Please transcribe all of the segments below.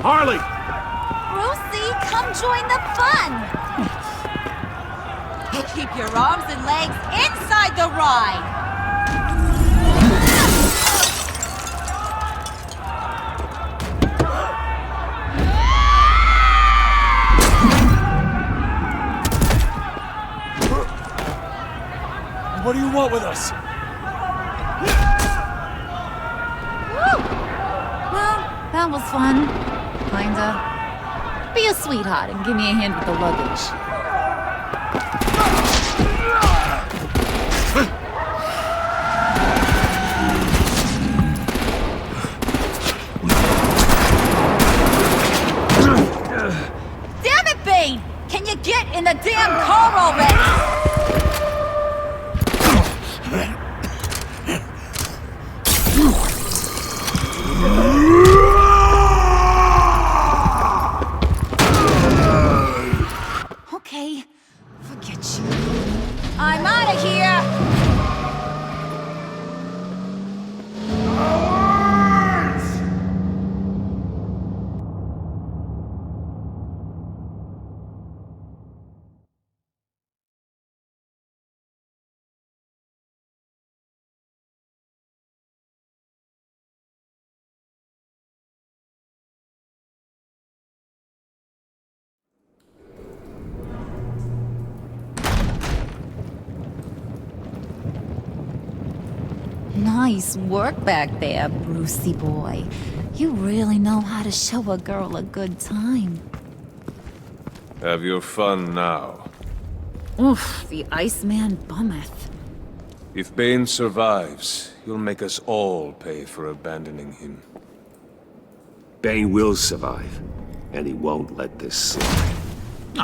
Harley! Brucey, come join the fun! Keep your arms and legs inside the ride! What do you want with us? Woo! Well, that was fun. Kinda. Be a sweetheart and give me a hand with the luggage. Damn it, Bane! Can you get in the damn car already? Okay, forget you. I'm out of here! Nice work back there, Brucey boy. You really know how to show a girl a good time. Have your fun now. Oof, the Iceman bummeth. If Bane survives, you'll make us all pay for abandoning him. Bane will survive, and he won't let this slide.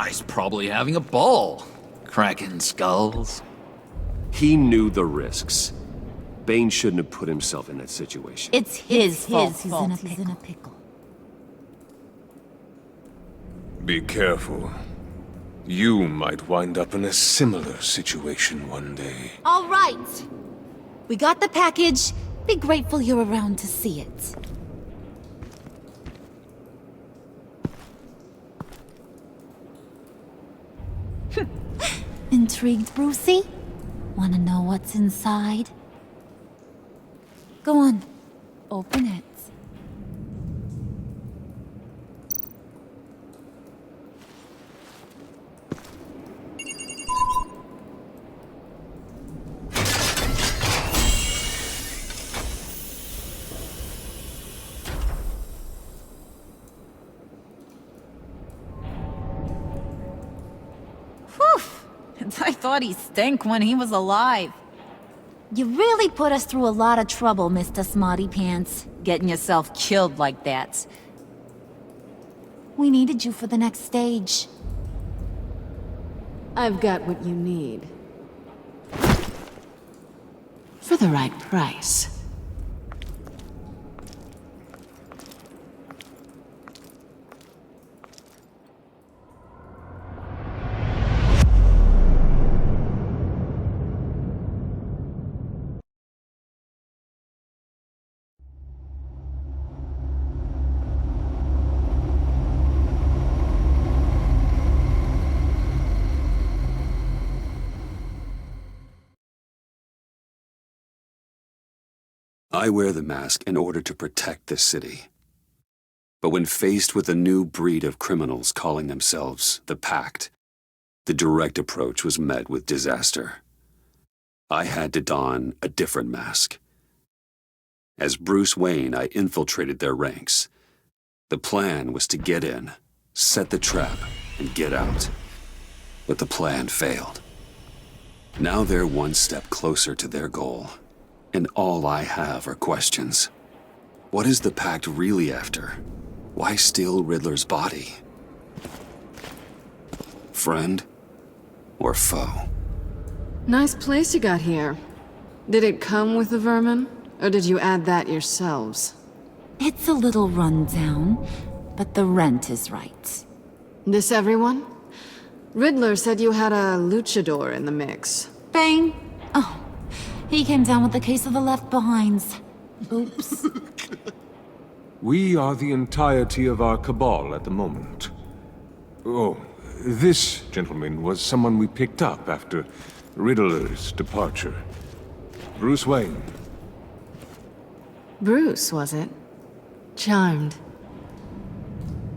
He's probably having a ball. Cracking skulls. He knew the risks. Bane shouldn't have put himself in that situation. It's his fault. He's in a pickle. Be careful. You might wind up in a similar situation one day. All right. We got the package. Be grateful you're around to see it. Intrigued, Brucey? Wanna know what's inside? Go on. Open it. Whew! I thought he stank when he was alive. You really put us through a lot of trouble, Mr. Smarty Pants, getting yourself killed like that. We needed you for the next stage. I've got what you need. For the right price. I wear the mask in order to protect this city. But when faced with a new breed of criminals calling themselves the Pact, the direct approach was met with disaster. I had to don a different mask. As Bruce Wayne, I infiltrated their ranks. The plan was to get in, set the trap, and get out. But the plan failed. Now they're one step closer to their goal. And all I have are questions. What is the Pact really after? Why steal Riddler's body? Friend or foe? Nice place you got here. Did it come with the vermin? Or did you add that yourselves? It's a little rundown, but the rent is right. This everyone? Riddler said you had a luchador in the mix. Bane? Oh, he came down with the case of the left behinds. Oops. We are the entirety of our cabal at the moment. Oh, this gentleman was someone we picked up after Riddler's departure. Bruce Wayne. Bruce, was it? Charmed.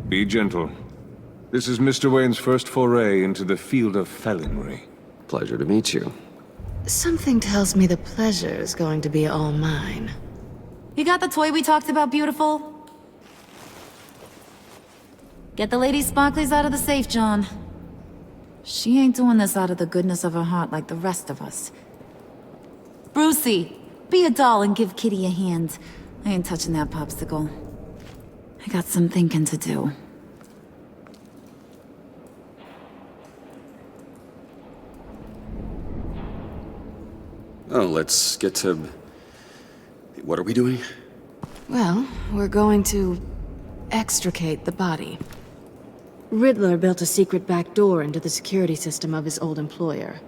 Be gentle. This is Mr. Wayne's first foray into the field of felonry. Pleasure to meet you. Something tells me the pleasure is going to be all mine. You got the toy we talked about, beautiful? Get the lady sparklies out of the safe, John. She ain't doing this out of the goodness of her heart like the rest of us. Brucey, be a doll and give Kitty a hand. I ain't touching that popsicle. I got some thinking to do. Oh, let's get to... What are we doing? Well, we're going to extricate the body. Riddler built a secret back door into the security system of his old employer.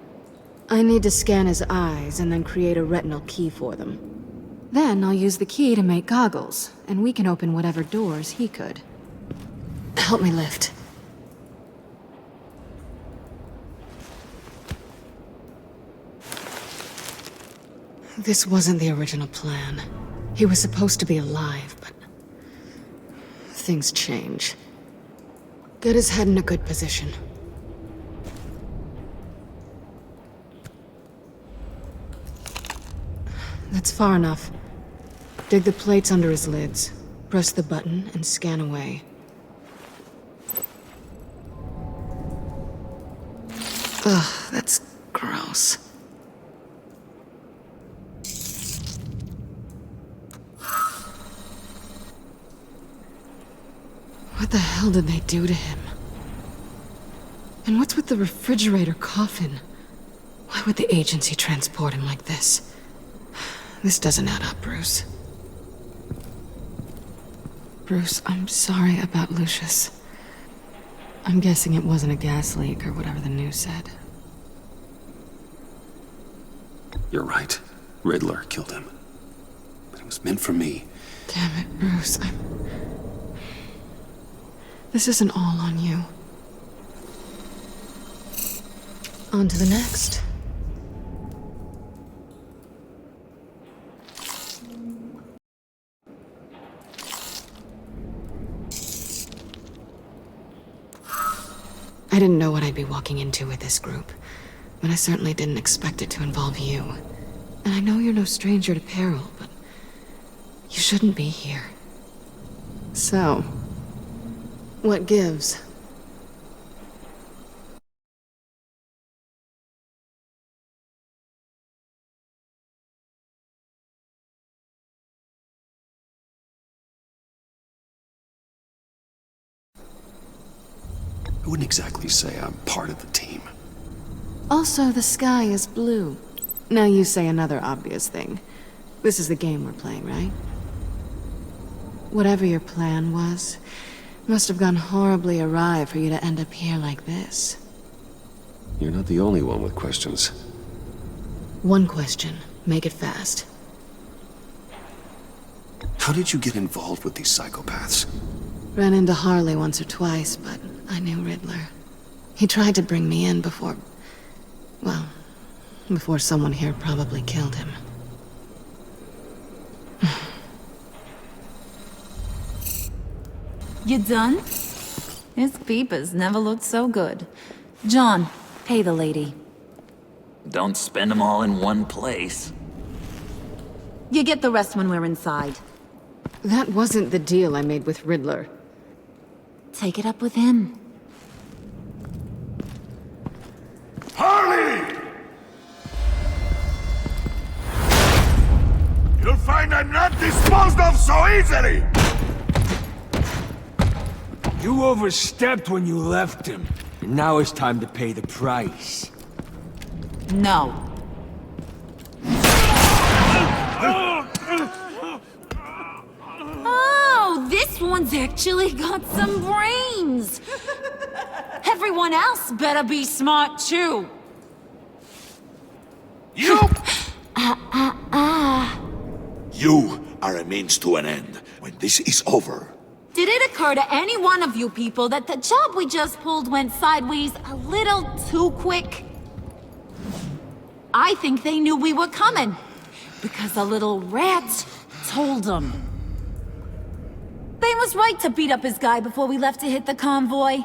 I need to scan his eyes and then create a retinal key for them. Then I'll use the key to make goggles, and we can open whatever doors he could. Help me lift. This wasn't the original plan. He was supposed to be alive, but... things change. Get his head in a good position. That's far enough. Dig the plates under his lids. Press the button and scan away. Ugh, that's gross. What the hell did they do to him? And what's with the refrigerator coffin? Why would the agency transport him like this? This doesn't add up, Bruce. Bruce, I'm sorry about Lucius. I'm guessing it wasn't a gas leak or whatever the news said. You're right. Riddler killed him. But it was meant for me. Damn it, Bruce. This isn't all on you. On to the next. I didn't know what I'd be walking into with this group, but I certainly didn't expect it to involve you. And I know you're no stranger to peril, but you shouldn't be here. So, what gives? I wouldn't exactly say I'm part of the team. Also, the sky is blue. Now you say another obvious thing. This is the game we're playing, right? Whatever your plan was, must have gone horribly awry for you to end up here like this. You're not the only one with questions. One question. Make it fast. How did you get involved with these psychopaths? Ran into Harley once or twice, but I knew Riddler. He tried to bring me in before... well, before someone here probably killed him. You done? His peepers never looked so good. John, pay the lady. Don't spend them all in one place. You get the rest when we're inside. That wasn't the deal I made with Riddler. Take it up with him. Hurley! You'll find I'm not disposed of so easily! You overstepped when you left him, and now it's time to pay the price. No. Oh, this one's actually got some brains. Everyone else better be smart too. You! You are a means to an end. when this is over. Did it occur to any one of you people that the job we just pulled went sideways a little too quick? I think they knew we were coming, because a little rat told them. Bane was right to beat up his guy before we left to hit the convoy.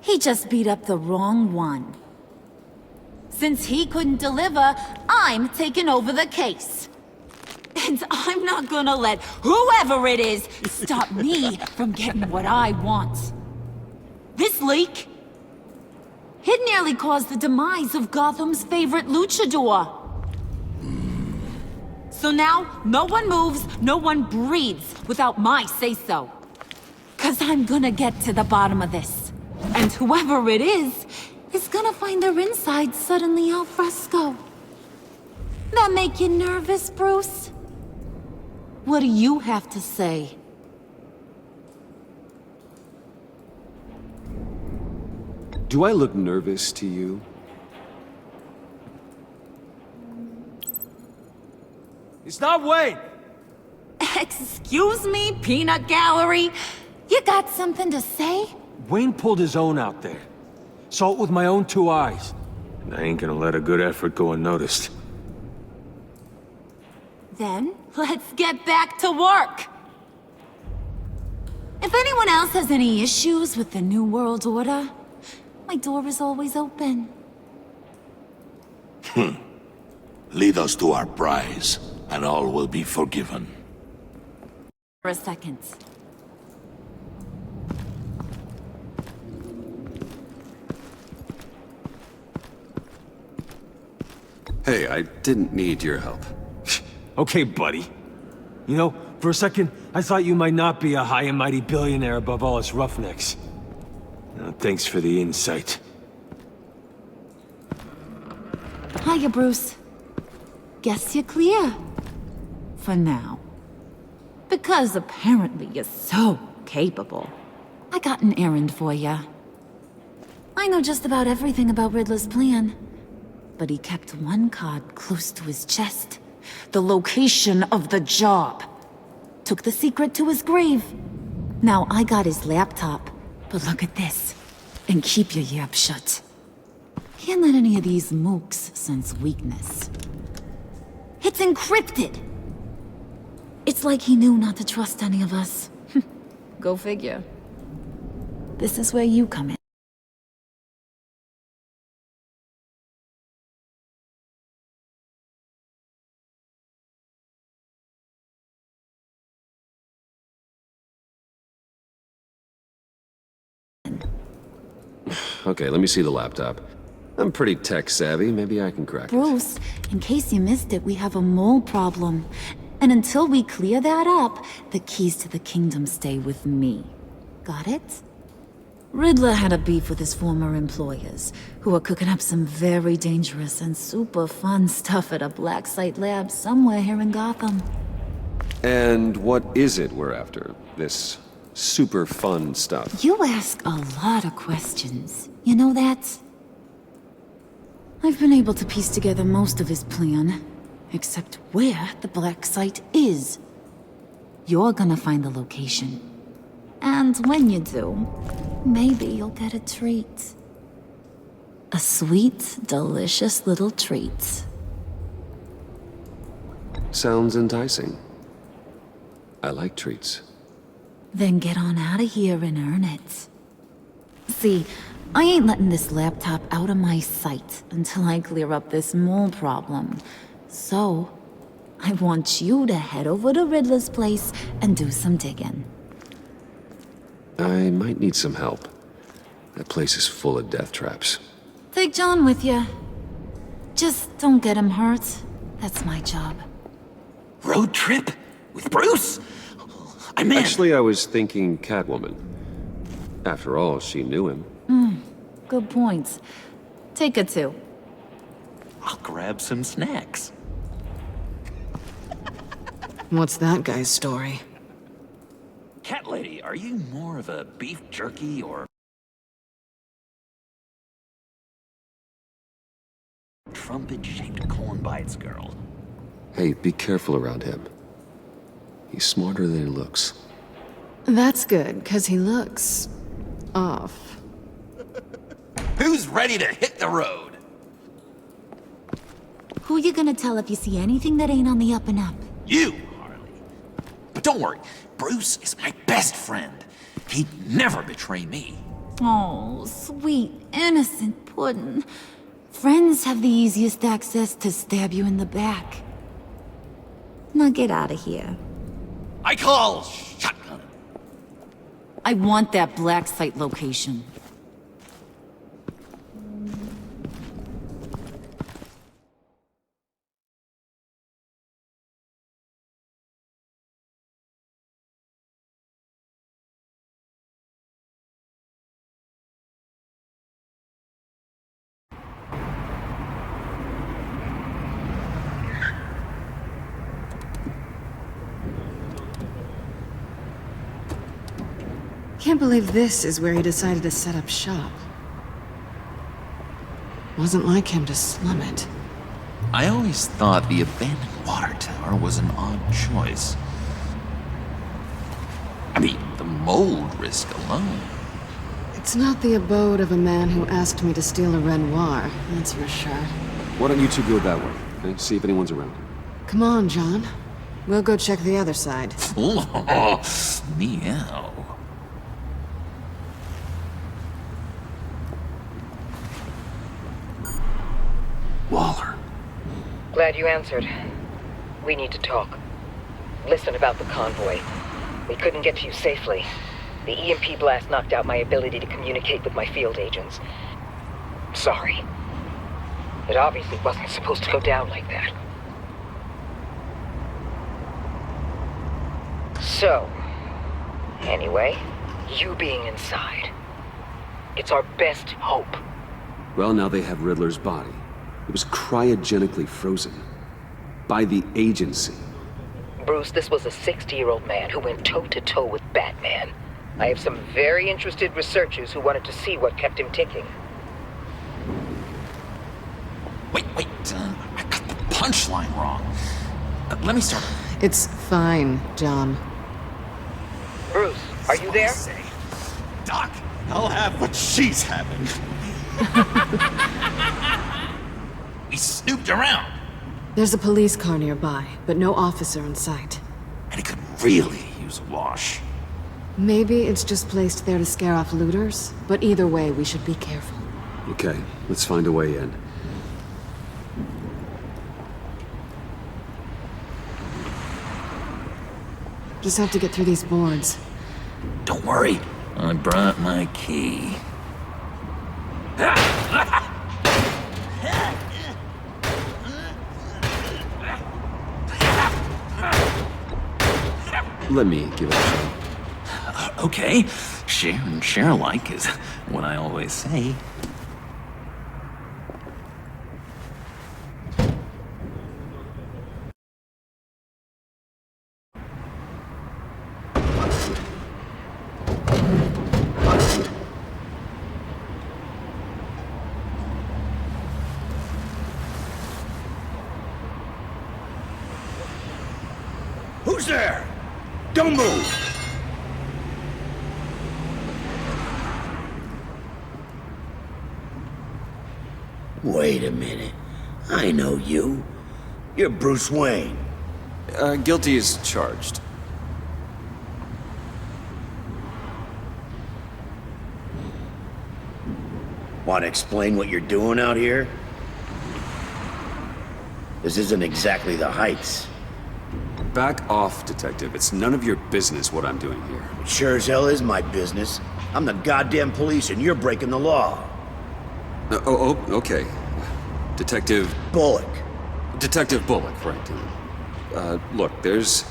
He just beat up the wrong one. Since he couldn't deliver, I'm taking over the case. And I'm not gonna let whoever it is stop me from getting what I want. This leak, it nearly caused the demise of Gotham's favorite luchador. So now, no one moves, no one breathes without my say-so. 'Cause I'm gonna get to the bottom of this. And whoever it is gonna find their insides suddenly al fresco. That make you nervous, Bruce? What do you have to say? Do I look nervous to you? It's not Wayne! Excuse me, peanut gallery? You got something to say? Wayne pulled his own out there. Saw it with my own 2 eyes. And I ain't gonna let a good effort go unnoticed. Then, let's get back to work. If anyone else has any issues with the New World Order, my door is always open. Lead us to our prize, and all will be forgiven. For a second. Hey, I didn't need your help. Okay, buddy. You know, for a second, I thought you might not be a high and mighty billionaire above all us roughnecks. Thanks for the insight. Hiya, Bruce. Guess you're clear. For now. Because apparently you're so capable. I got an errand for you. I know just about everything about Riddler's plan. But he kept one card close to his chest. The location of the job. Took the secret to his grave. Now I got his laptop. But look at this. And keep your yap shut. Can't let any of these mooks sense weakness. It's encrypted. It's like he knew not to trust any of us. Go figure. This is where you come in. Okay, let me see the laptop. I'm pretty tech savvy, maybe I can crack it. Bruce, in case you missed it, we have a mole problem. And until we clear that up, the keys to the kingdom stay with me. Got it? Riddler had a beef with his former employers, who were cooking up some very dangerous and super fun stuff at a black site lab somewhere here in Gotham. And what is it we're after? This super fun stuff? You ask a lot of questions. You know that? I've been able to piece together most of his plan, except where the black site is. You're gonna find the location. And when you do, maybe you'll get a treat. A sweet, delicious little treat. Sounds enticing. I like treats. Then get on out of here and earn it. See, I ain't letting this laptop out of my sight until I clear up this mole problem. So, I want you to head over to Riddler's place and do some digging. I might need some help. That place is full of death traps. Take John with you. Just don't get him hurt. That's my job. Road trip? With Bruce? I'm in. Actually, I was thinking Catwoman. After all, she knew him. Good point. Take it too. I'll grab some snacks. What's that guy's story? Cat lady, are you more of a beef jerky or trumpet-shaped corn bites girl? Hey, be careful around him. He's smarter than he looks. That's good, because he looks... off. Who's ready to hit the road? Who you gonna tell if you see anything that ain't on the up and up? You, Harley. But don't worry, Bruce is my best friend. He'd never betray me. Oh, sweet, innocent puddin'. Friends have the easiest access to stab you in the back. Now get out of here. I call shotgun. I want that black site location. Can't believe this is where he decided to set up shop. Wasn't like him to slum it. I always thought the abandoned water tower was an odd choice. I mean, the mold risk alone. It's not the abode of a man who asked me to steal a Renoir, that's for sure. Why don't you two go that way? Okay? See if anyone's around. Come on, John. We'll go check the other side. Meow. Waller. Glad you answered. We need to talk. Listen about the convoy. We couldn't get to you safely. The EMP blast knocked out my ability to communicate with my field agents. Sorry. It obviously wasn't supposed to go down like that. So, anyway, you being inside. It's our best hope. Well, now they have Riddler's body. It was cryogenically frozen. By the agency. Bruce, this was a 60-year-old man who went toe-to-toe with Batman. I have some very interested researchers who wanted to see what kept him ticking. Wait, I got the punchline wrong. Let me start. It's fine, John. Bruce, are you there? Doc, I'll have what she's having. We snooped around, There's a police car nearby, but no officer in sight. and it could really use a wash. Maybe it's just placed there to scare off looters, but either way, we should be careful. Okay, let's find a way in. Just have to get through these boards. Don't worry, I brought my key. Let me give it a shot. Okay, share and share alike is what I always say. Who's there? Don't move! Wait a minute. I know you. You're Bruce Wayne. Guilty as charged. Want to explain what you're doing out here? This isn't exactly the Heights. Back off, Detective. It's none of your business what I'm doing here. It sure as hell is my business. I'm the goddamn police and you're breaking the law. Okay. Detective Bullock. Bullock, right. Look, there's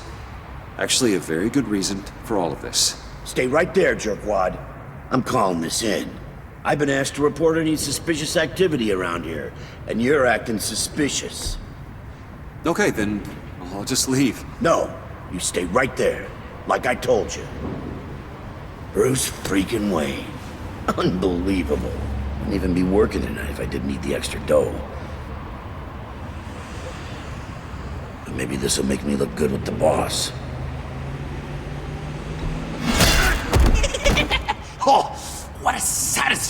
actually a very good reason for all of this. Stay right there, jerkwad. I'm calling this in. I've been asked to report any suspicious activity around here, and you're acting suspicious. Okay, then I'll just leave. No, you stay right there, like I told you. Bruce freaking Wayne. Unbelievable. Wouldn't even be working tonight if I didn't need the extra dough. But maybe this'll make me look good with the boss.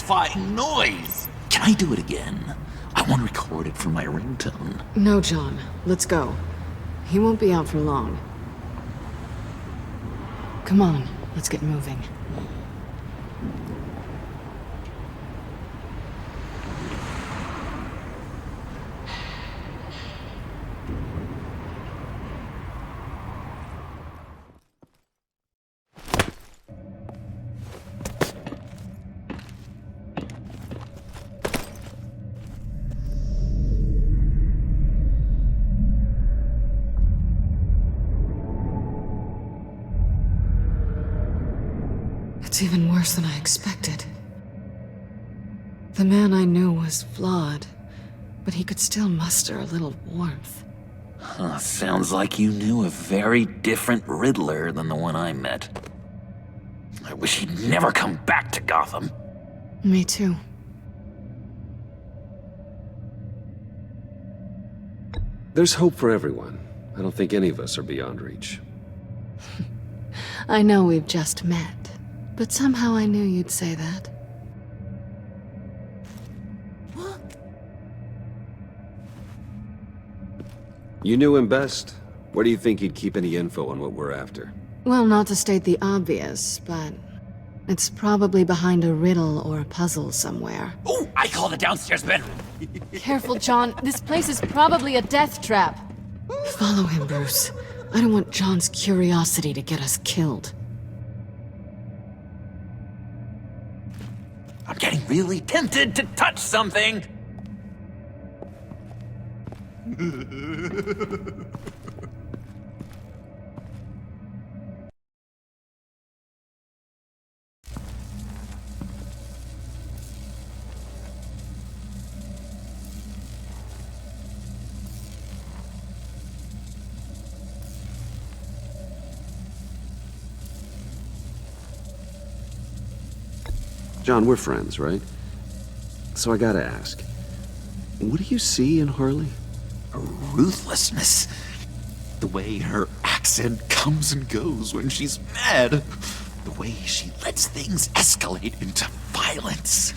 satisfying noise. Can I do it again? I want to record it for my ringtone. No, John. Let's go. He won't be out for long. Come on, let's get moving. It's even worse than I expected. The man I knew was flawed, but he could still muster a little warmth. Sounds like you knew a very different Riddler than the one I met. I wish he'd never come back to Gotham. Me too. There's hope for everyone. I don't think any of us are beyond reach. I know we've just met, but somehow I knew you'd say that. You knew him best. Where do you think he'd keep any info on what we're after? Well, not to state the obvious, but it's probably behind a riddle or a puzzle somewhere. Oh, I call the downstairs bedroom. Careful, John. This place is probably a death trap. Follow him, Bruce. I don't want John's curiosity to get us killed. I'm getting really tempted to touch something. John, we're friends, right? So I gotta ask, what do you see in Harley? A ruthlessness. The way her accent comes and goes when she's mad. The way she lets things escalate into violence.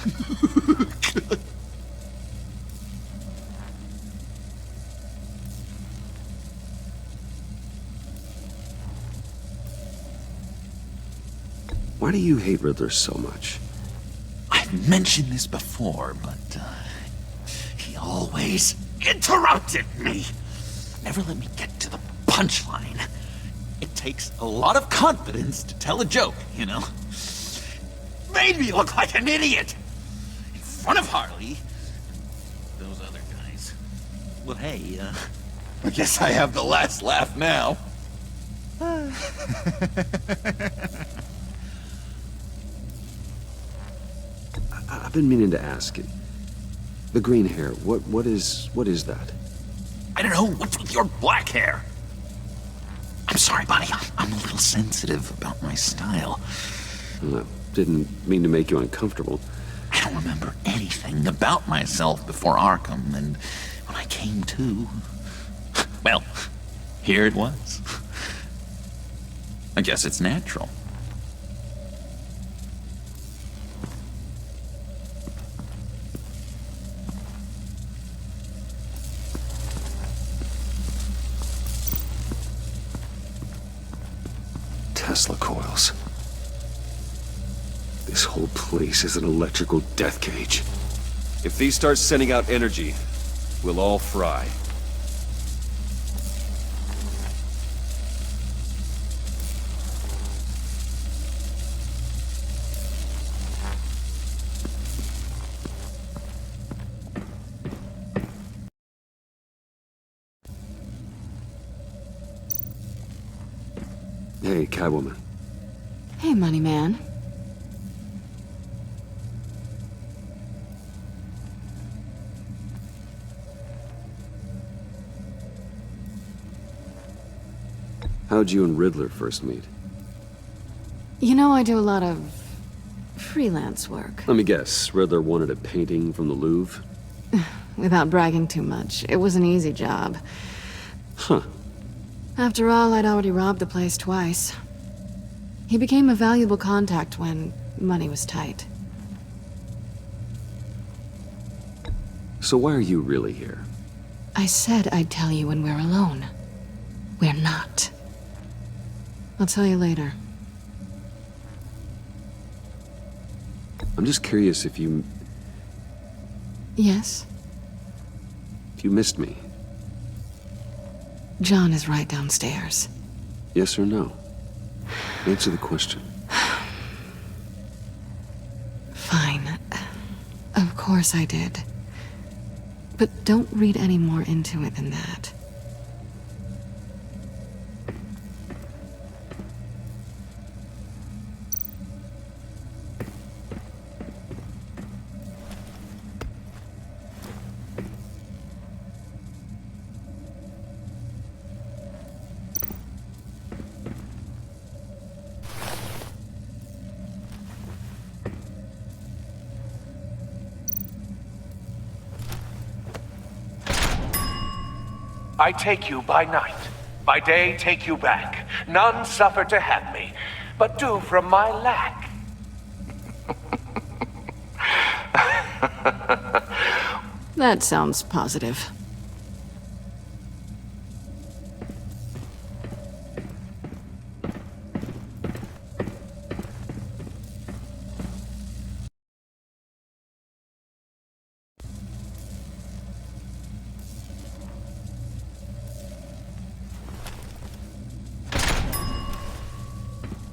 Why do you hate Riddler so much? I've mentioned this before, but he always interrupted me. Never let me get to the punchline. It takes a lot of confidence to tell a joke, you know? Made me look like an idiot! In front of Harley. Those other guys. Well, hey, I guess I have the last laugh now. I've been meaning to ask you. The green hair, what is that? I don't know, what's with your black hair? I'm sorry, buddy, I'm a little sensitive about my style. Well, I didn't mean to make you uncomfortable. I don't remember anything about myself before Arkham, and when I came to, well, here it was. I guess it's natural. Tesla coils. This whole place is an electrical death cage. If these start sending out energy, we'll all fry. Hey, Catwoman. Hey, Money Man. How'd you and Riddler first meet? You know, I do a lot of freelance work. Let me guess, Riddler wanted a painting from the Louvre? Without bragging too much, it was an easy job. Huh. After all, I'd already robbed the place twice. He became a valuable contact when money was tight. So why are you really here? I said I'd tell you when we're alone. We're not. I'll tell you later. I'm just curious if you Yes? missed me. John is right downstairs. Yes or no? Answer the question. Fine. Of course I did. But don't read any more into it than that. I take you by night, by day take you back. None suffer to have me, but do from my lack. That sounds positive.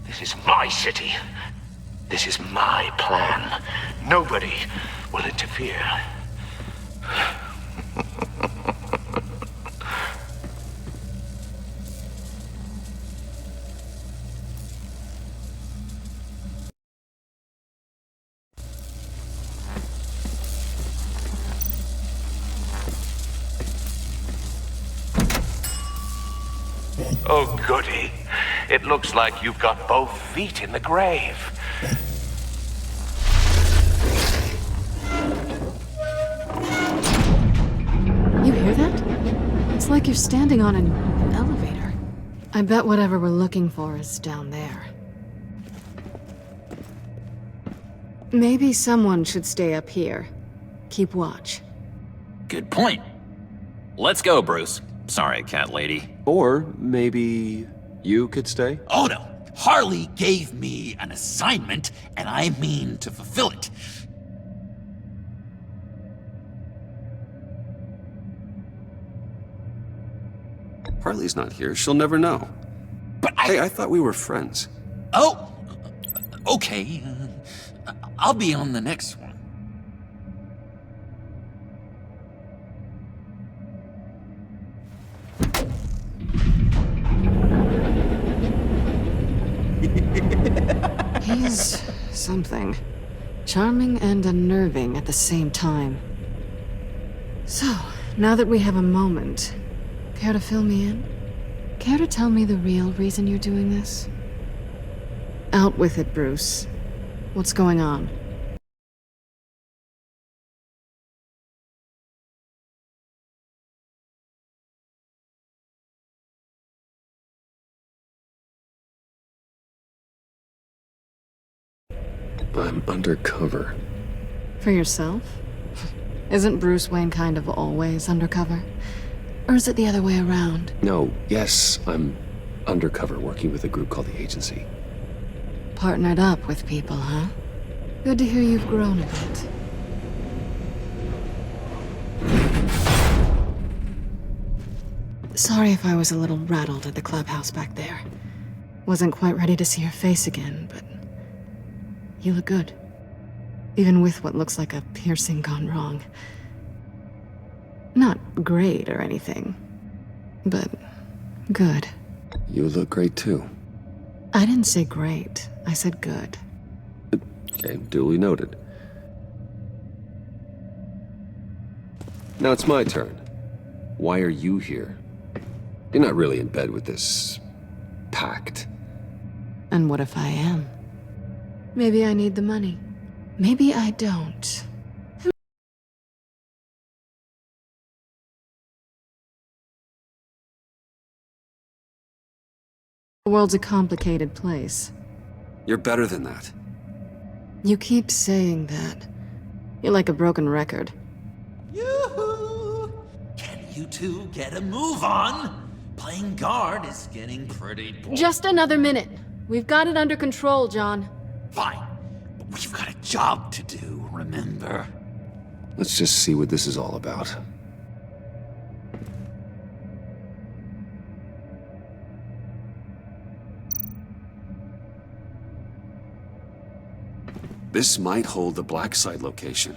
This is my city. This is my plan. Nobody will interfere. Oh, goody. It looks like you've got both feet in the grave. You hear that? It's like you're standing on an elevator. I bet whatever we're looking for is down there. Maybe someone should stay up here. Keep watch. Good point. Let's go, Bruce. Sorry, cat lady. Or maybe you could stay? Oh no! Harley gave me an assignment, and I mean to fulfill it. Harley's not here. She'll never know. But Hey, I thought we were friends. Oh! Okay. I'll be on the next one. He's something. Charming and unnerving at the same time. So, now that we have a moment, care to fill me in? Care to tell me the real reason you're doing this? Out with it, Bruce. What's going on? I'm undercover. For yourself? Isn't Bruce Wayne kind of always undercover? Or is it the other way around? No, yes, I'm undercover working with a group called the Agency. Partnered up with people, huh? Good to hear you've grown a bit. Sorry if I was a little rattled at the clubhouse back there. Wasn't quite ready to see your face again, but you look good. Even with what looks like a piercing gone wrong. Not great or anything, but good. You look great too. I didn't say great. I said good. Okay, duly noted. Now it's my turn. Why are you here? You're not really in bed with this pact. And what if I am? Maybe I need the money. Maybe I don't. The world's a complicated place. You're better than that. You keep saying that. You're like a broken record. You you two get a move on. Playing guard is getting pretty boring. Just another minute. We've got it under control, John. Fine, but we've got a job to do, remember? Let's just see what this is all about. This might hold the black site location.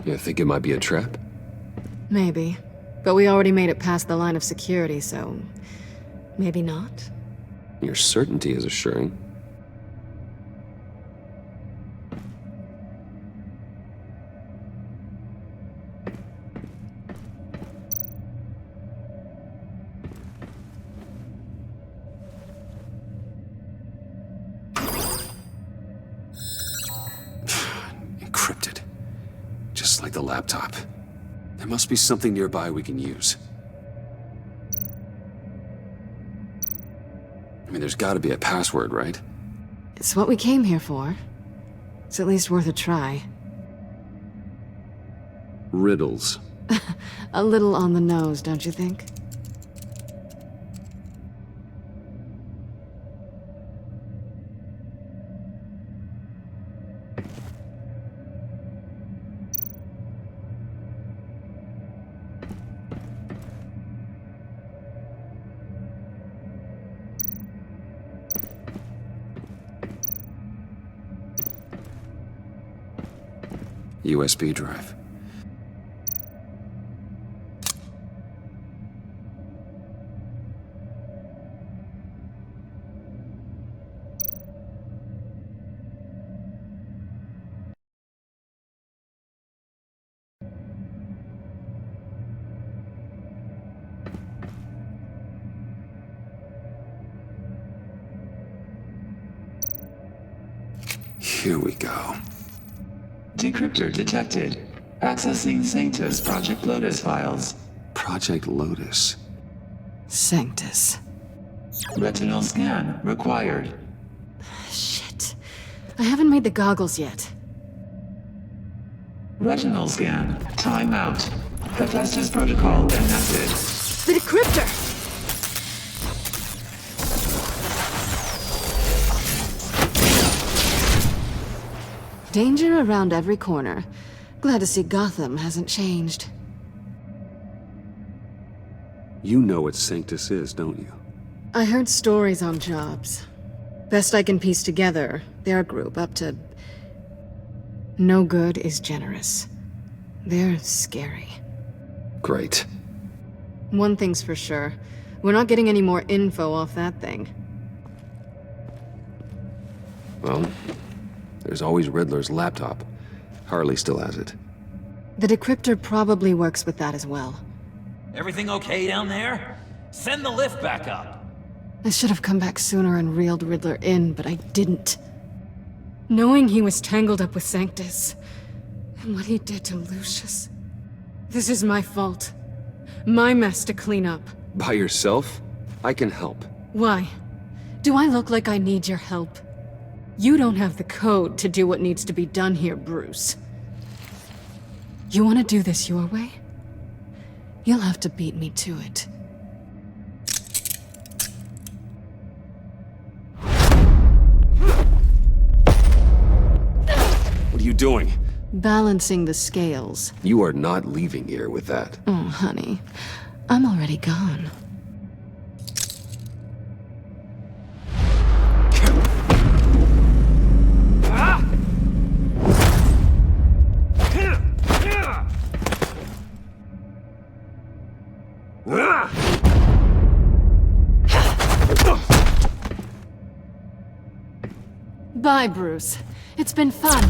You think it might be a trap? Maybe. But we already made it past the line of security, so... maybe not? Your certainty is assuring. Encrypted. Just like the laptop. There must be something nearby we can use. I mean, there's gotta be a password, right? It's what we came here for. It's at least worth a try. Riddles. A little on the nose, don't you think? USB drive. Here we go. Decryptor detected. Accessing Sanctus Project Lotus files. Project Lotus. Sanctus. Retinal scan required. Shit. I haven't made the goggles yet. Retinal scan. Timeout. Hephaestus protocol enacted. The decryptor! Danger around every corner. Glad to see Gotham hasn't changed. You know what Sanctus is, don't you? I heard stories on jobs. Best I can piece together, their group up to... no good is generous. They're scary. Great. One thing's for sure. We're not getting any more info off that thing. Well, there's always Riddler's laptop. Harley still has it. The decryptor probably works with that as well. Everything okay down there? Send the lift back up. I should have come back sooner and reeled Riddler in, but I didn't. Knowing he was tangled up with Sanctus, and what he did to Lucius. This is my fault. My mess to clean up. By yourself? I can help. Why? Do I look like I need your help? You don't have the code to do what needs to be done here, Bruce. You want to do this your way? You'll have to beat me to it. What are you doing? Balancing the scales. You are not leaving here with that. Oh, honey. I'm already gone. Bye, Bruce. It's been fun.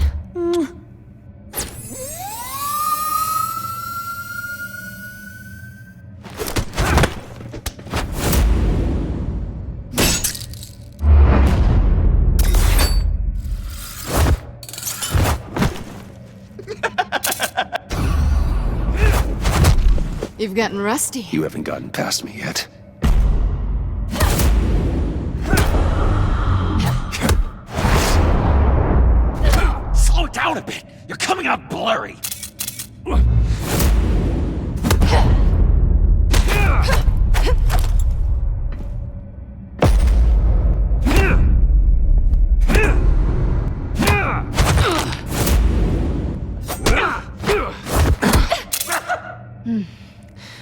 You've gotten rusty. You haven't gotten past me yet. Slow it down a bit. You're coming out blurry.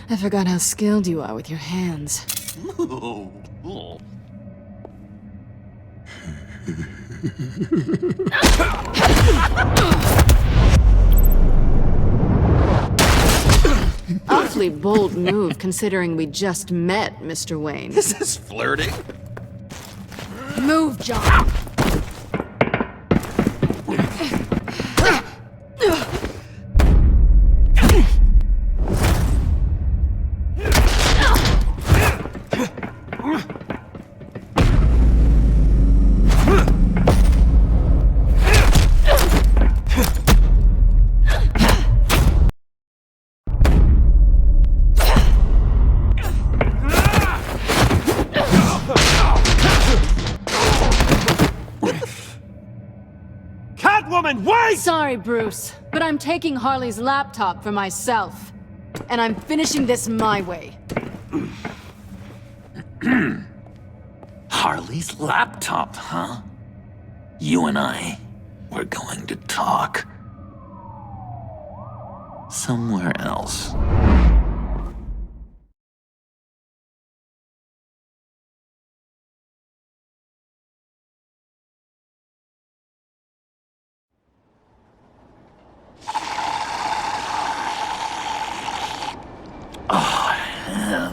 I forgot how skilled you are with your hands. Awfully bold move, considering we just met, Mr. Wayne. Is this flirting? Move, John! Sorry, Bruce, but I'm taking Harley's laptop for myself. And I'm finishing this my way. Harley's laptop, huh? You and I, we're going to talk. Somewhere else.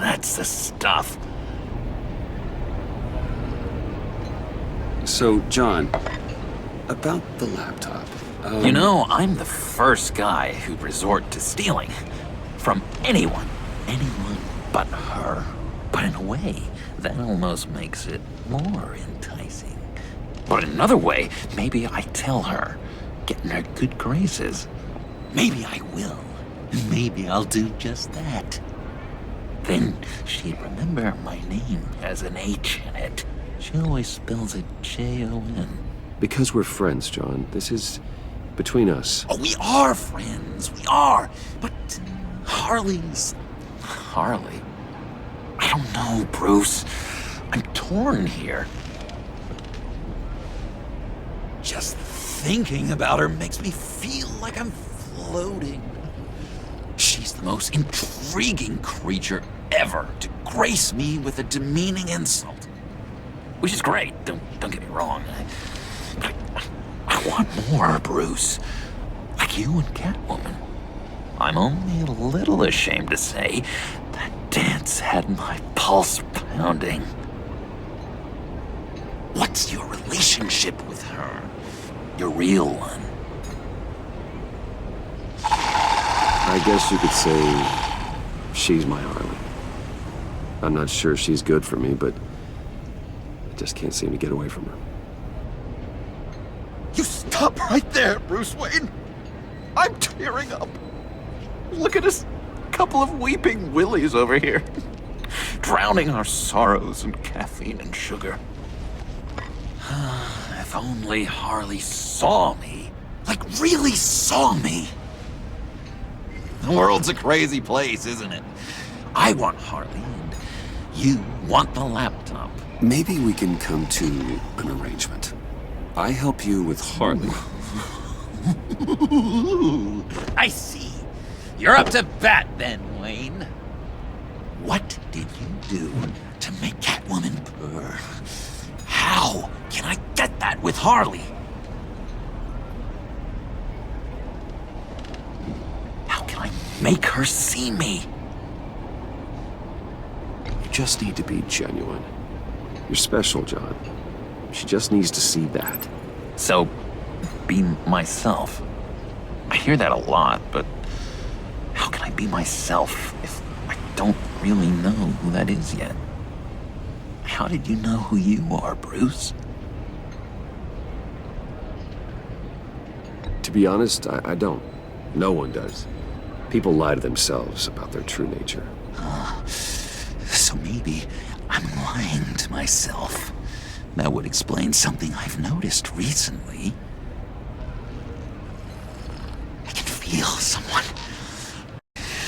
That's the stuff. So, John, about the laptop. You know, I'm the first guy who'd resort to stealing. From anyone. Anyone but her. But in a way, that almost makes it more enticing. But in another way, maybe I tell her, get in her good graces. Maybe I will. Maybe I'll do just that. Then she'd remember my name has an H in it. She always spells it J-O-N. Because we're friends, John. This is between us. Oh, we are friends. We are. But Harley's... Harley? I don't know, Bruce. I'm torn here. Just thinking about her makes me feel like I'm floating. She's the most intriguing creature ever to grace me with a demeaning insult. Which is great, don't get me wrong. I want more, Bruce. Like you and Catwoman. I'm only a little ashamed to say that dance had my pulse pounding. What's your relationship with her? Your real one? I guess you could say she's my Harley. I'm not sure she's good for me, but I just can't seem to get away from her. You stop right there, Bruce Wayne. I'm tearing up. Look at us, couple of weeping willies over here. Drowning our sorrows in caffeine and sugar. If only Harley saw me. Like, really saw me. The world's a crazy place, isn't it? I want Harley, and you want the laptop. Maybe we can come to an arrangement. I help you with Harley. I see. You're up to bat then, Wayne. What did you do to make Catwoman purr? How can I get that with Harley? How can I make her see me? You just need to be genuine. You're special, John. She just needs to see that. So, be myself. I hear that a lot, but how can I be myself if I don't really know who that is yet? How did you know who you are, Bruce? To be honest, I don't. No one does. People lie to themselves about their true nature. So maybe I'm lying to myself. That would explain something I've noticed recently. I can feel someone.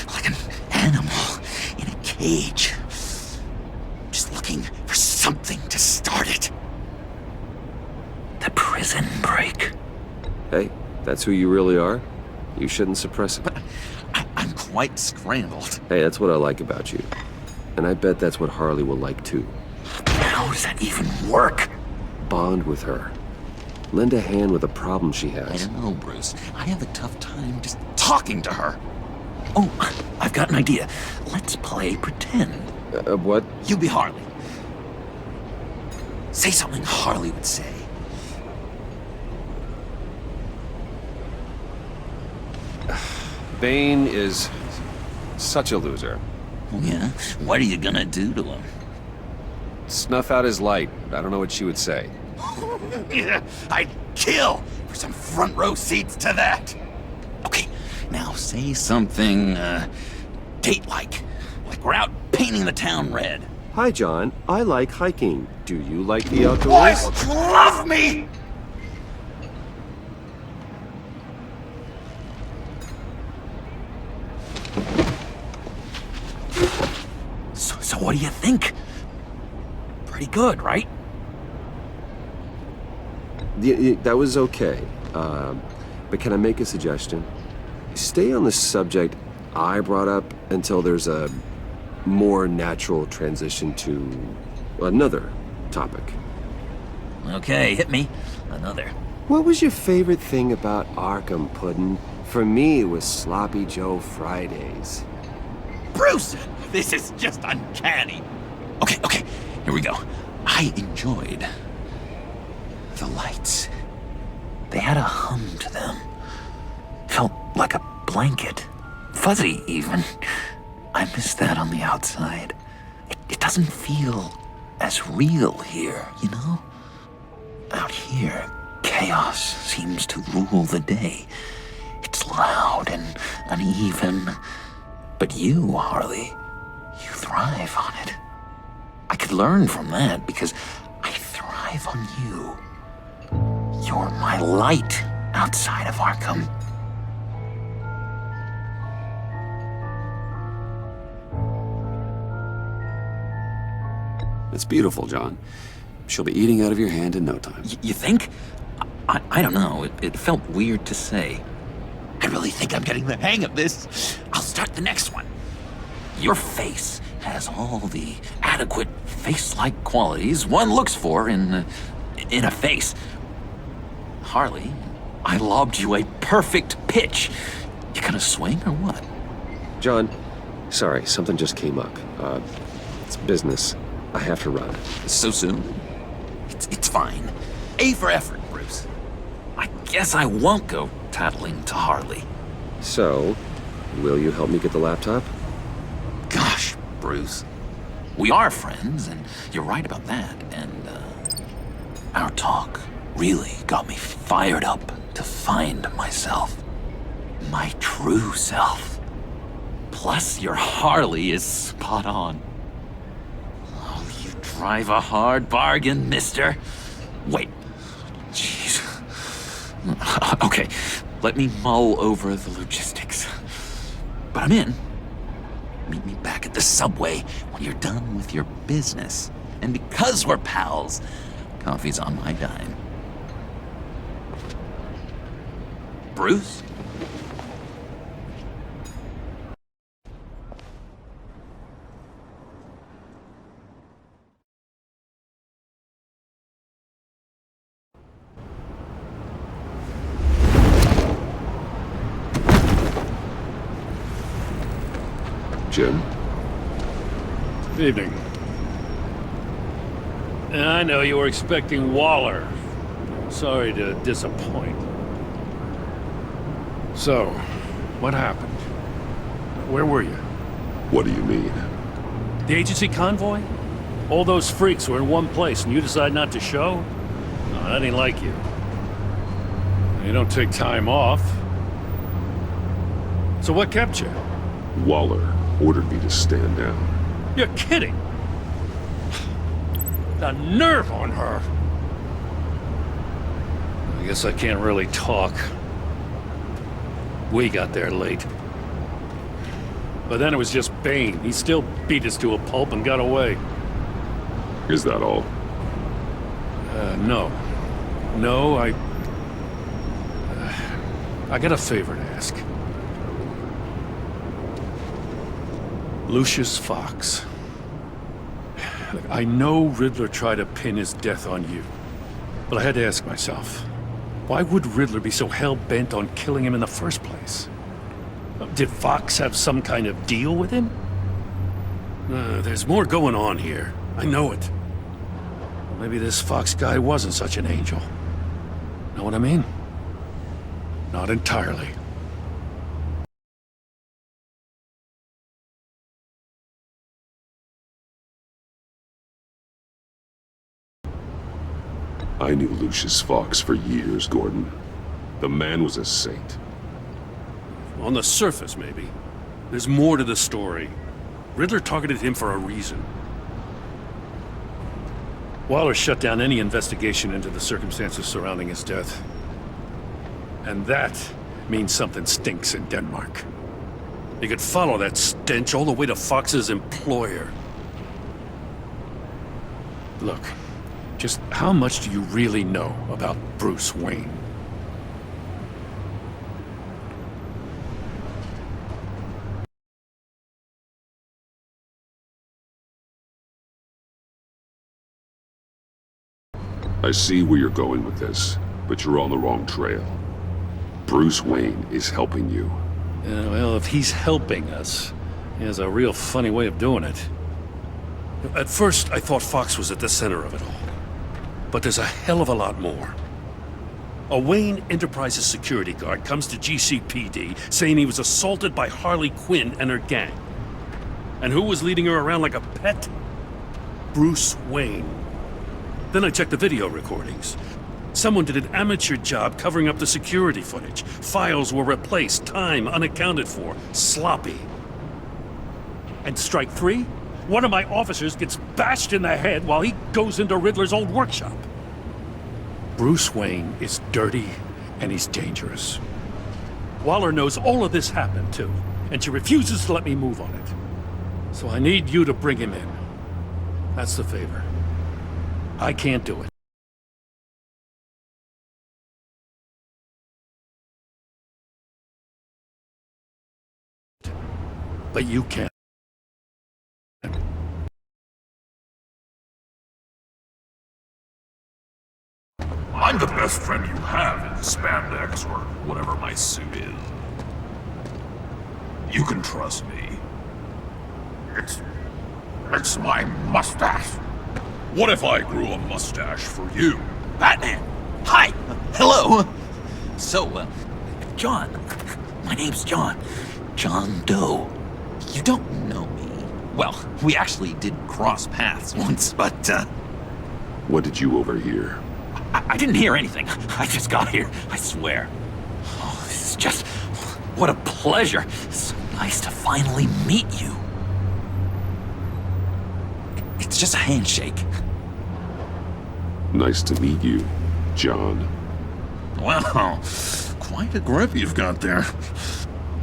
Like an animal in a cage. Just looking for something to start it. The prison break. Hey, that's who you really are? You shouldn't suppress it. But I'm quite scrambled. Hey, that's what I like about you. And I bet that's what Harley will like too. How does that even work? Bond with her. Lend a hand with a problem she has. I don't know, Bruce. I have a tough time just talking to her. Oh, I've got an idea. Let's play pretend. What? You be Harley. Say something Harley would say. Bane is such a loser. Oh, yeah? What are you gonna do to him? Snuff out his light. I don't know what she would say. Yeah, I'd kill for some front row seats to that. Okay, now say something, date-like. Like we're out painting the town red. Hi, John. I like hiking. Do you like the outdoors? Boys, love me! So what do you think? Pretty good, right? Yeah, that was okay. But can I make a suggestion? Stay on the subject I brought up until there's a more natural transition to another topic. Okay, hit me. Another. What was your favorite thing about Arkham, Puddin'? For me, it was Sloppy Joe Fridays. Bruce! This is just uncanny. Okay, here we go. I enjoyed the lights. They had a hum to them. Felt like a blanket. Fuzzy, even. I miss that on the outside. It doesn't feel as real here, you know? Out here, chaos seems to rule the day. It's loud and uneven. But you, Harley, you thrive on it. I could learn from that because I thrive on you. You're my light outside of Arkham. It's beautiful, John. She'll be eating out of your hand in no time. You think? I don't know. It felt weird to say. I really think I'm getting the hang of this. I'll start the next one. Your face has all the adequate face-like qualities one looks for in a face. Harley, I lobbed you a perfect pitch. You gonna swing or what? John, sorry, something just came up. It's business. I have to run. So soon? It's fine. A for effort, Bruce. I guess I won't go tattling to Harley. So, will you help me get the laptop? Gosh, Bruce. We are friends, and you're right about that, and, our talk really got me fired up to find myself. My true self. Plus, your Harley is spot on. Oh, you drive a hard bargain, mister. Wait. Jeez. Okay, let me mull over the logistics. But I'm in. Meet me back at the subway when you're done with your business. And because we're pals, coffee's on my dime. Bruce? Jim? Evening. I know you were expecting Waller. Sorry to disappoint. So, what happened? Where were you? What do you mean? The agency convoy? All those freaks were in one place and you decide not to show? No, that ain't like you. You don't take time off. So what kept you? Waller ordered me to stand down. You're kidding! The nerve on her! I guess I can't really talk. We got there late. But then it was just Bane. He still beat us to a pulp and got away. Is that all? No. No, I got a favor to ask. Lucius Fox. Look, I know Riddler tried to pin his death on you. But I had to ask myself, why would Riddler be so hell-bent on killing him in the first place? Did Fox have some kind of deal with him? There's more going on here. I know it. Maybe this Fox guy wasn't such an angel. Know what I mean? Not entirely. I knew Lucius Fox for years, Gordon. The man was a saint. On the surface, maybe. There's more to the story. Riddler targeted him for a reason. Waller shut down any investigation into the circumstances surrounding his death. And that means something stinks in Denmark. You could follow that stench all the way to Fox's employer. Look, just how much do you really know about Bruce Wayne? I see where you're going with this, but you're on the wrong trail. Bruce Wayne is helping you. Yeah, well, if he's helping us, he has a real funny way of doing it. At first, I thought Fox was at the center of it all. But there's a hell of a lot more. A Wayne Enterprises security guard comes to GCPD saying he was assaulted by Harley Quinn and her gang. And who was leading her around like a pet? Bruce Wayne. Then I checked the video recordings. Someone did an amateur job covering up the security footage. Files were replaced, time unaccounted for, sloppy. And strike three? One of my officers gets bashed in the head while he goes into Riddler's old workshop. Bruce Wayne is dirty and he's dangerous. Waller knows all of this happened too, and she refuses to let me move on it. So I need you to bring him in. That's the favor. I can't do it. But you can. I'm the best friend you have in spandex or whatever my suit is. You can trust me. It's my mustache. What if I grew a mustache for you? Batman! Hi! Hello! So, John. My name's John. John Doe. You don't know me. Well, we actually did cross paths once, but, What did you overhear? I didn't hear anything. I just got here, I swear. Oh, this is just... what a pleasure. It's so nice to finally meet you. It's just a handshake. Nice to meet you, John. Wow, quite a grip you've got there.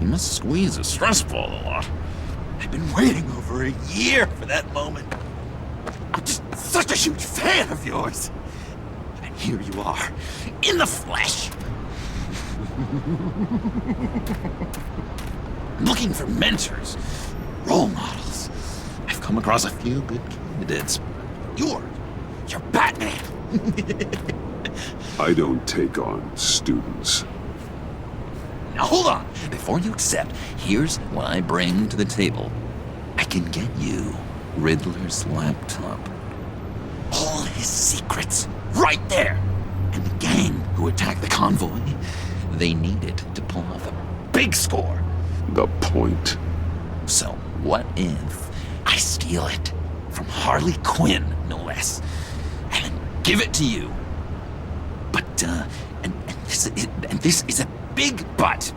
You must squeeze a stress ball a lot. I've been waiting over a year for that moment. I'm just such a huge fan of yours. And here you are, in the flesh. Looking for mentors, role models. I've come across a few good candidates. You're Batman. I don't take on students. Now hold on. Before you accept, here's what I bring to the table. I can get you Riddler's laptop. All his secrets, right there. And the gang who attacked the convoy, they need it to pull off a big score. The point? So what if I steal it from Harley Quinn, no less, and then give it to you? But, and this is a big but.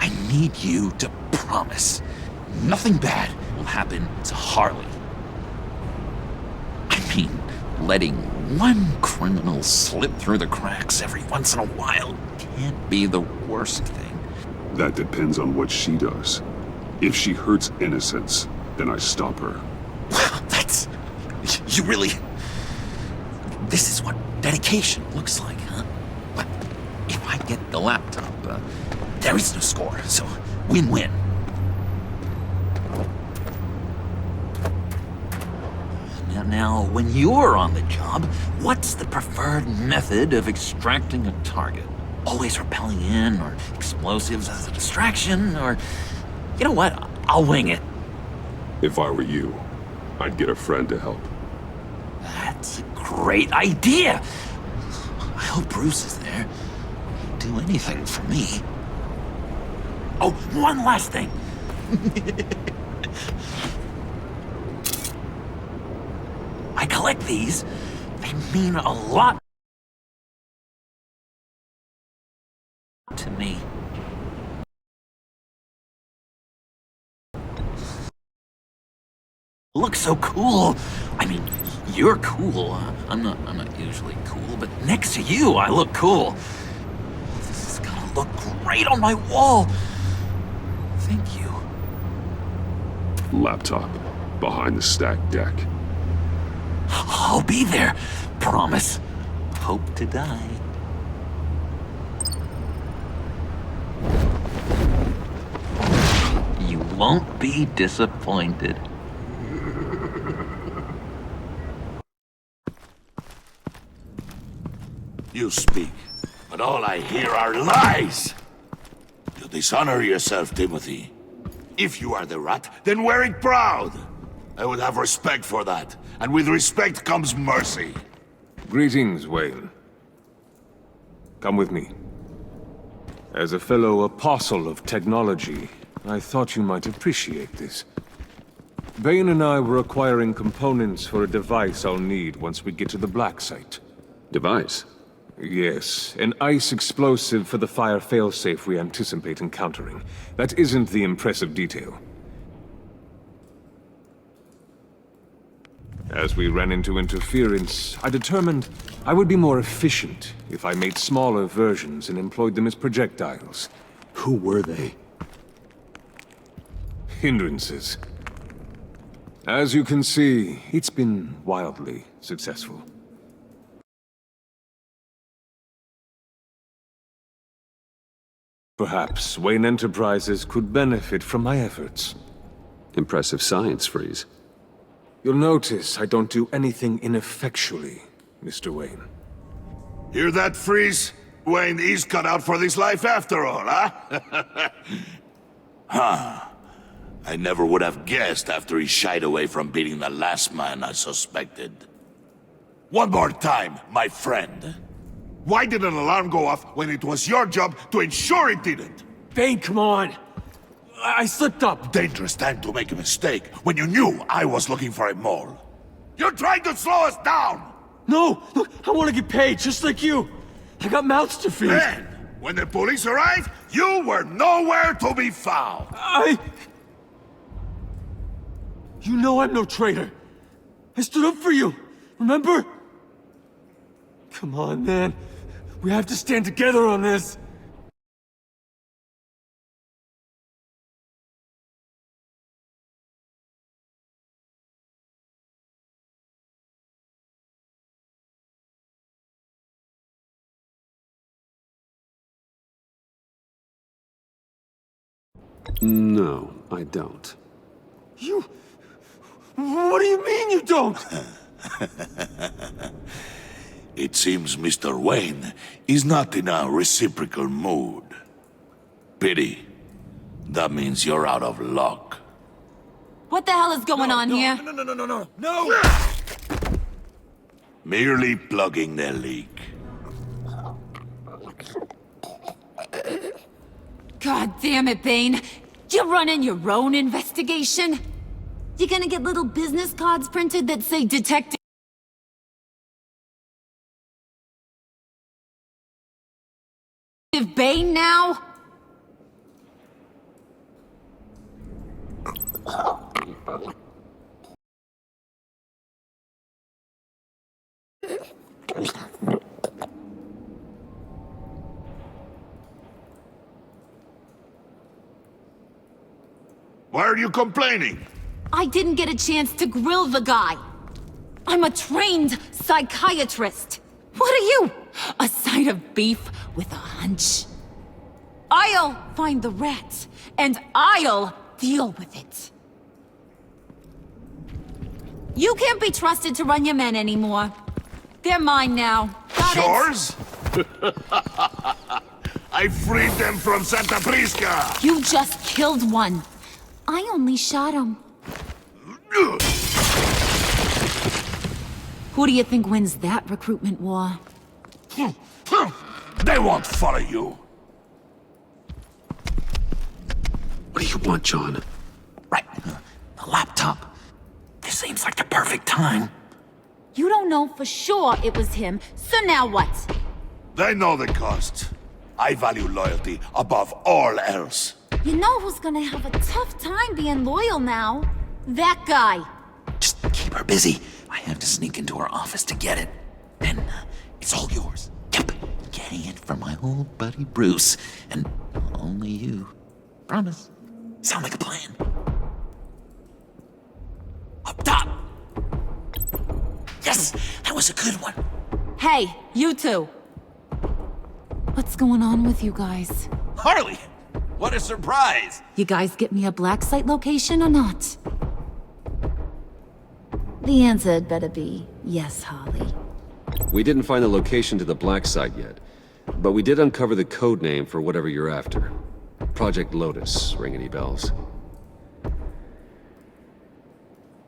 I need you to promise nothing bad will happen to Harley. I mean, letting one criminal slip through the cracks every once in a while can't be the worst thing. That depends on what she does. If she hurts innocents, then I stop her. Well, that's... You really... This is what dedication looks like, huh? But if I get the laptop, there is no score, so win-win. Now, when you're on the job, what's the preferred method of extracting a target? Always rappelling in, or explosives as a distraction, or... You know what? I'll wing it. If I were you, I'd get a friend to help. That's a great idea! I hope Bruce is there. He'd do anything for me. Oh, one last thing! I collect these. They mean a lot to me. Look so cool. I mean, you're cool. I'm not usually cool, but next to you, I look cool. This is gonna look great on my wall. Thank you. Laptop, behind the stacked deck. I'll be there. Promise. Hope to die. You won't be disappointed. You speak, but all I hear are lies! You dishonor yourself, Timothy. If you are the rat, then wear it proud! I would have respect for that, and with respect comes mercy. Greetings, Wayne. Come with me. As a fellow apostle of technology, I thought you might appreciate this. Bane and I were acquiring components for a device I'll need once we get to the Black Site. Device? Yes, an ice explosive for the fire failsafe we anticipate encountering. That isn't the impressive detail. As we ran into interference, I determined I would be more efficient if I made smaller versions and employed them as projectiles. Who were they? Hindrances. As you can see, it's been wildly successful. Perhaps Wayne Enterprises could benefit from my efforts. Impressive science, Freeze. You'll notice I don't do anything ineffectually, Mr. Wayne. Hear that, Freeze? Wayne is cut out for this life after all, huh? Huh. I never would have guessed after he shied away from beating the last man I suspected. One more time, my friend. Why did an alarm go off when it was your job to ensure it didn't? Bane, come on! I slipped up! Dangerous time to make a mistake when you knew I was looking for a mole. You're trying to slow us down! No! Look, I want to get paid, just like you! I got mouths to feed! Then, when the police arrived, you were nowhere to be found! You know I'm no traitor! I stood up for you, remember? Come on, man. We have to stand together on this! No, I don't. You... What do you mean you don't? It seems Mr. Wayne is not in a reciprocal mood. Pity. That means you're out of luck. What the hell is going on here? No! Merely plugging the leak. God damn it, Bane. You're running your own investigation? You gonna get little business cards printed that say Detective Bane now? Why are you complaining? I didn't get a chance to grill the guy. I'm a trained psychiatrist. What are you? A side of beef with a hunch? I'll find the rat, and I'll deal with it. You can't be trusted to run your men anymore. They're mine now. Got it? Yours? I freed them from Santa Prisca! You just killed one. I only shot him. Who do you think wins that recruitment war? They won't follow you. What do you want, John? Right. The laptop. This seems like the perfect time. You don't know for sure it was him, so now what? They know the cost. I value loyalty above all else. You know who's gonna have a tough time being loyal now? That guy. Just keep her busy. I have to sneak into her office to get it. Then it's all yours. Yep. Getting it from my old buddy Bruce. And only you. Promise. Sound like a plan. Up top. Yes, that was a good one. Hey, you two. What's going on with you guys? Harley, what a surprise. You guys get me a black site location or not? The answer had better be yes, Harley. We didn't find the location to the black site yet, but we did uncover the code name for whatever you're after. Project Lotus. Ring any bells?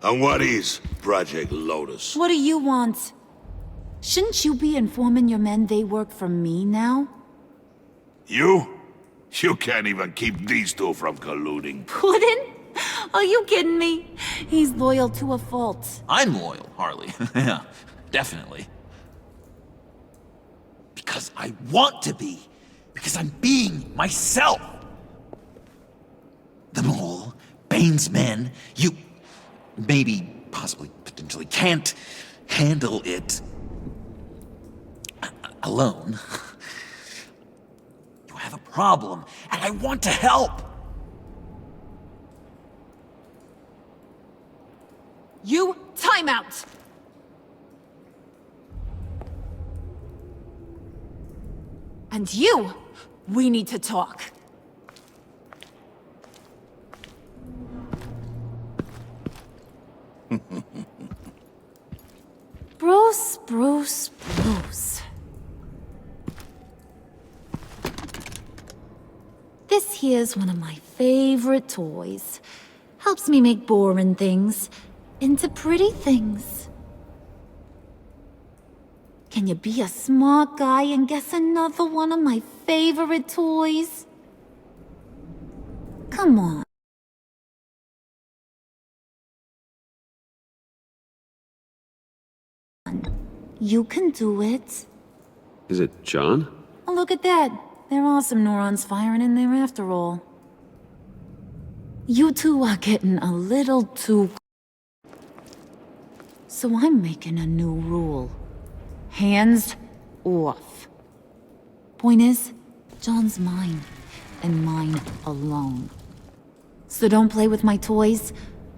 And what is Project Lotus? What do you want? Shouldn't you be informing your men they work for me now? You? You can't even keep these two from colluding. Puddin'? Are you kidding me? He's loyal to a fault. I'm loyal, Harley. Yeah, definitely. Because I want to be. Because I'm being myself. The mole, Bane's men, you maybe, possibly, potentially can't handle it alone. You have a problem, and I want to help. You, time out! And you, we need to talk. Bruce. This here's one of my favorite toys. Helps me make boring things into pretty things. Can you be a smart guy and guess another one of my favorite toys? Come on. You can do it. Is it John? Oh, look at that. There are some neurons firing in there after all. You two are getting a little too... So I'm making a new rule. Hands off. Point is, John's mine, and mine alone. So don't play with my toys,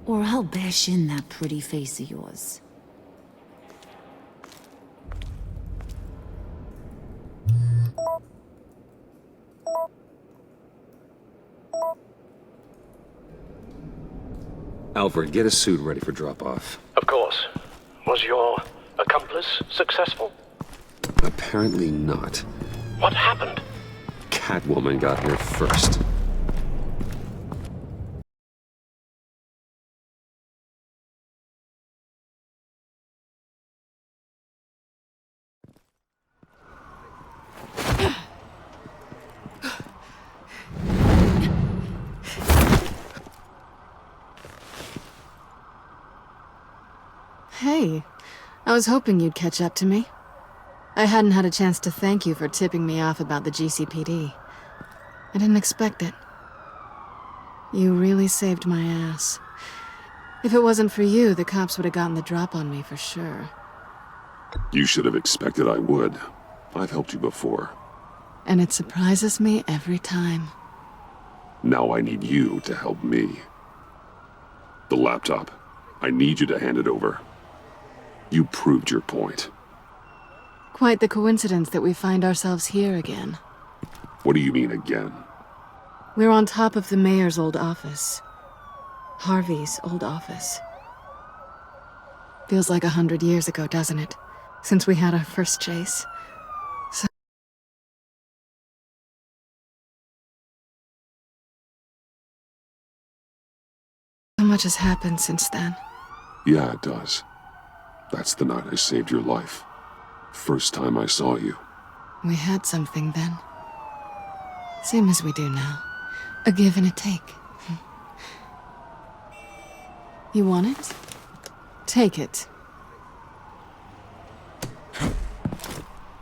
or I'll bash in that pretty face of yours. Alfred, get a suit ready for drop-off. Of course. Was your accomplice successful? Apparently not. What happened? Catwoman got here first. Hey, I was hoping you'd catch up to me. I hadn't had a chance to thank you for tipping me off about the GCPD. I didn't expect it. You really saved my ass. If it wasn't for you, the cops would have gotten the drop on me for sure. You should have expected I would. I've helped you before. And it surprises me every time. Now I need you to help me. The laptop. I need you to hand it over. You proved your point. Quite the coincidence that we find ourselves here again. What do you mean again? We're on top of the mayor's old office. Harvey's old office. Feels like 100 years ago, doesn't it? Since we had our first chase. So much has happened since then. Yeah, it does. That's the night I saved your life. First time I saw you. We had something then. Same as we do now. A give and a take. You want it? Take it.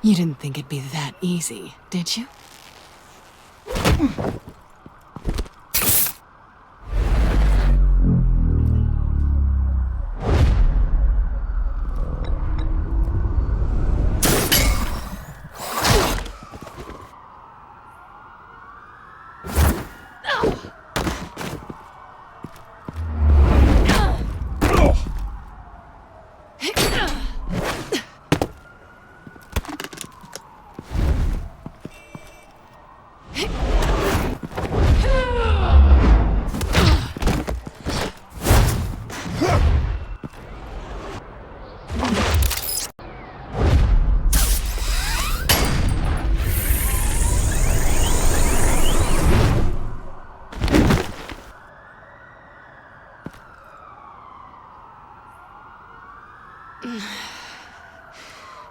You didn't think it'd be that easy, did you?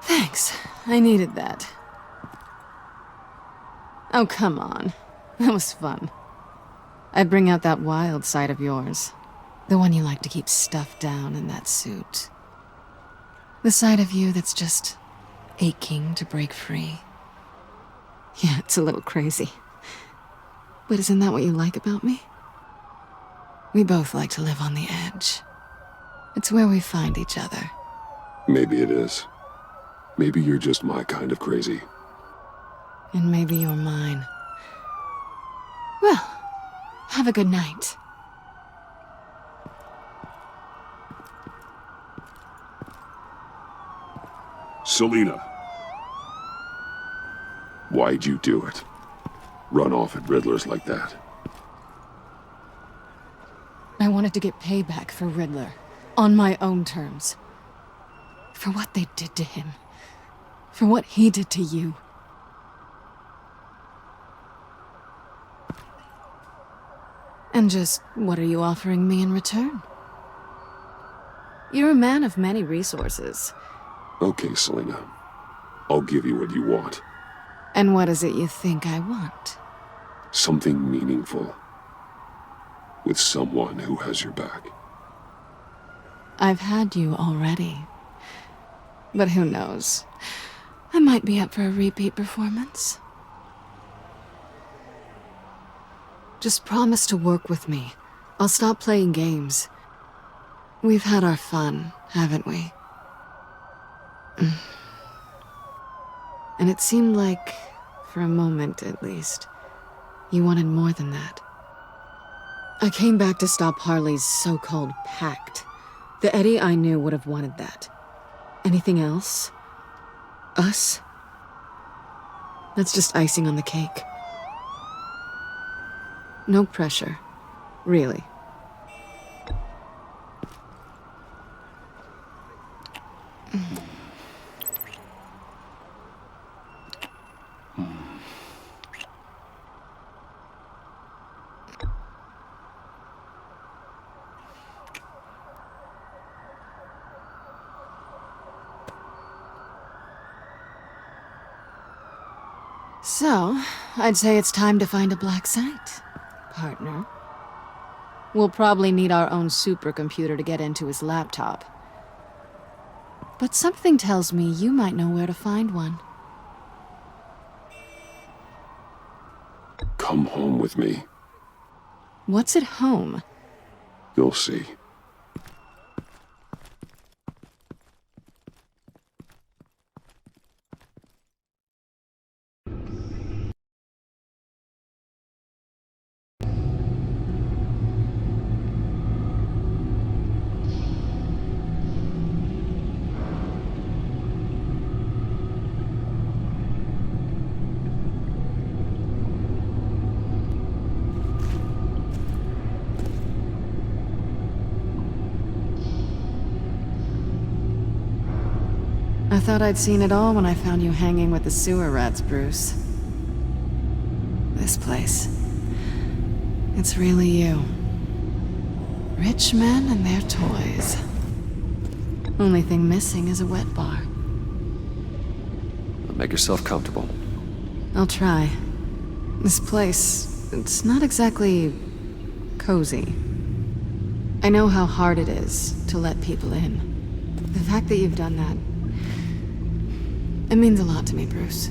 Thanks. I needed that. Oh, come on. That was fun. I'd bring out that wild side of yours. The one you like to keep stuffed down in that suit. The side of you that's just aching to break free. Yeah, it's a little crazy. But isn't that what you like about me? We both like to live on the edge. It's where we find each other. Maybe it is. Maybe you're just my kind of crazy. And maybe you're mine. Well, have a good night. Selina. Why'd you do it? Run off at Riddlers like that? I wanted to get payback for Riddler. On my own terms. For what they did to him. For what he did to you. And just what are you offering me in return? You're a man of many resources. Okay, Selina. I'll give you what you want. And what is it you think I want? Something meaningful. With someone who has your back. I've had you already. But who knows? I might be up for a repeat performance. Just promise to work with me. I'll stop playing games. We've had our fun, haven't we? And it seemed like, for a moment at least, you wanted more than that. I came back to stop Harley's so-called pact. The Eddie I knew would have wanted that. Anything else? Us? That's just icing on the cake. No pressure. Really. So, I'd say it's time to find a black site, partner. We'll probably need our own supercomputer to get into his laptop. But something tells me you might know where to find one. Come home with me. What's at home? You'll see. I thought I'd seen it all when I found you hanging with the sewer rats, Bruce. This place. It's really you. Rich men and their toys. Only thing missing is a wet bar. Make yourself comfortable. I'll try. This place, it's not exactly cozy. I know how hard it is to let people in. The fact that you've done that, it means a lot to me, Bruce.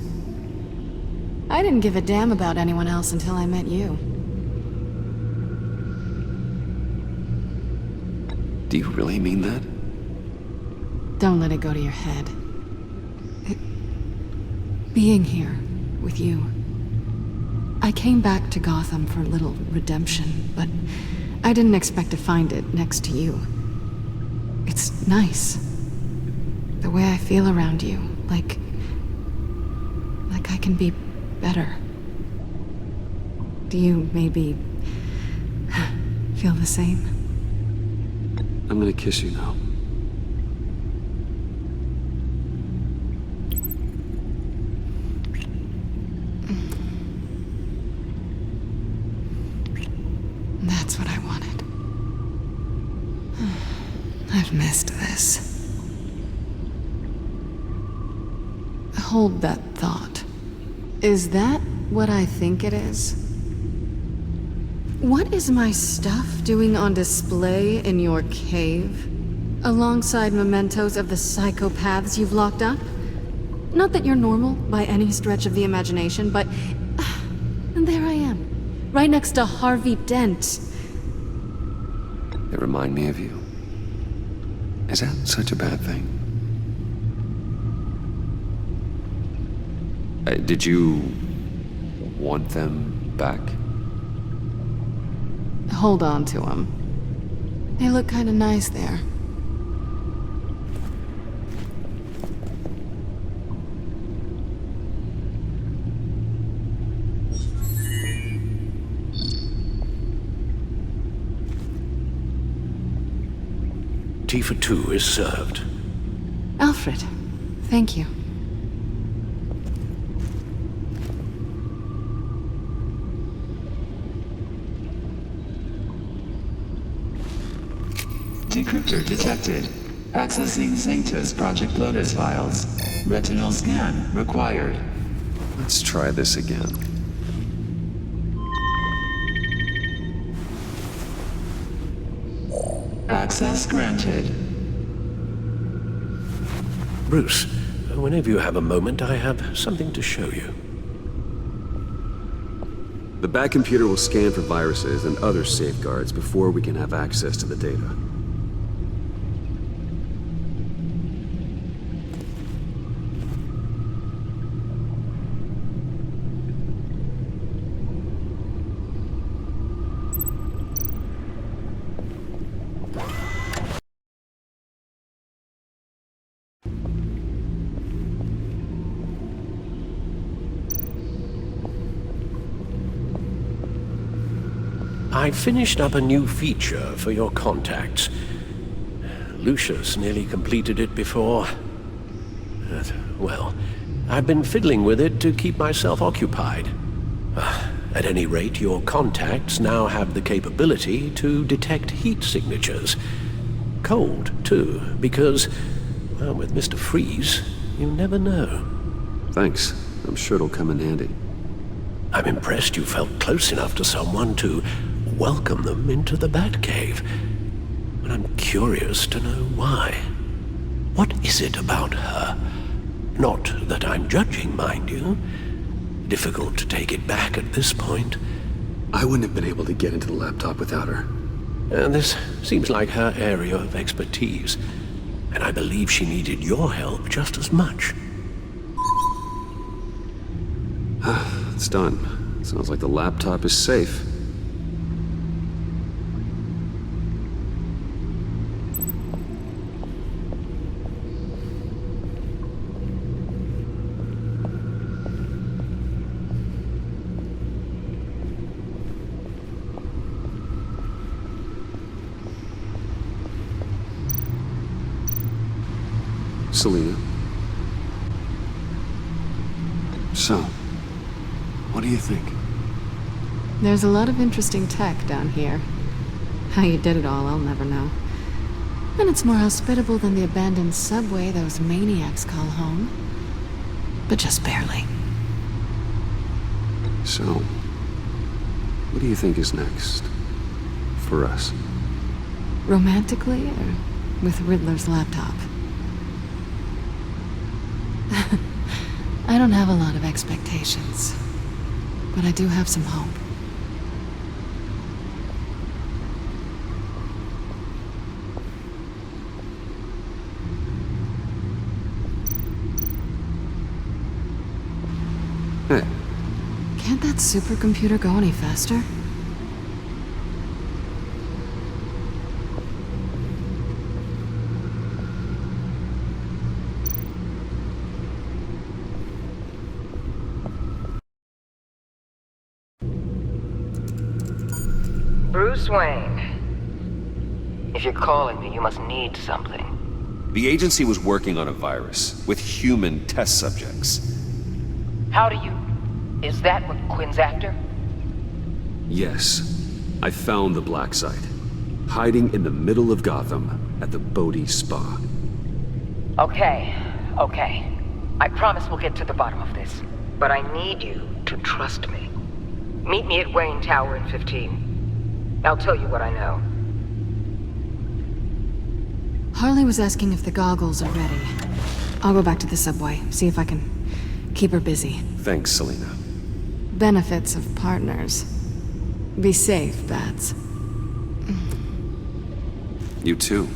I didn't give a damn about anyone else until I met you. Do you really mean that? Don't let it go to your head. Being here with you. I came back to Gotham for a little redemption, but I didn't expect to find it next to you. It's nice. The way I feel around you, like I can be better. Do you maybe feel the same? I'm gonna kiss you now. That's what I wanted. I've missed this. Hold that thought. Is that what I think it is? What is my stuff doing on display in your cave? Alongside mementos of the psychopaths you've locked up? Not that you're normal by any stretch of the imagination, but... and there I am, right next to Harvey Dent. They remind me of you. Is that such a bad thing? Did you want them back? Hold on to them. They look kind of nice there. Tea for two is served. Alfred, thank you. Decryptor detected. Accessing Sanctus Project Lotus files. Retinal scan required. Let's try this again. Access granted. Bruce, whenever you have a moment, I have something to show you. The back computer will scan for viruses and other safeguards before we can have access to the data. I finished up a new feature for your contacts. Lucius nearly completed it before. Well, I've been fiddling with it to keep myself occupied. At any rate, your contacts now have the capability to detect heat signatures. Cold, too, because, well, with Mr. Freeze, you never know. Thanks. I'm sure it'll come in handy. I'm impressed you felt close enough to someone to welcome them into the Batcave. But I'm curious to know why. What is it about her? Not that I'm judging, mind you. Difficult to take it back at this point. I wouldn't have been able to get into the laptop without her. This seems like her area of expertise, and I believe she needed your help just as much. It's done. Sounds like the laptop is safe. Selena. So, what do you think? There's a lot of interesting tech down here. How you did it all, I'll never know. And it's more hospitable than the abandoned subway those maniacs call home. But just barely. So, what do you think is next? For us? Romantically, or with Riddler's laptop? I don't have a lot of expectations, but I do have some hope. Hey. Can't that supercomputer go any faster? Bruce Wayne. If you're calling me, you must need something. The agency was working on a virus with human test subjects. How do you... Is that what Quinn's after? Yes. I found the black site. Hiding in the middle of Gotham at the Bodhi Spa. Okay. I promise we'll get to the bottom of this. But I need you to trust me. Meet me at Wayne Tower in 15. I'll tell you what I know. Harley was asking if the goggles are ready. I'll go back to the subway, see if I can keep her busy. Thanks, Selena. Benefits of partners. Be safe, Bats. You too.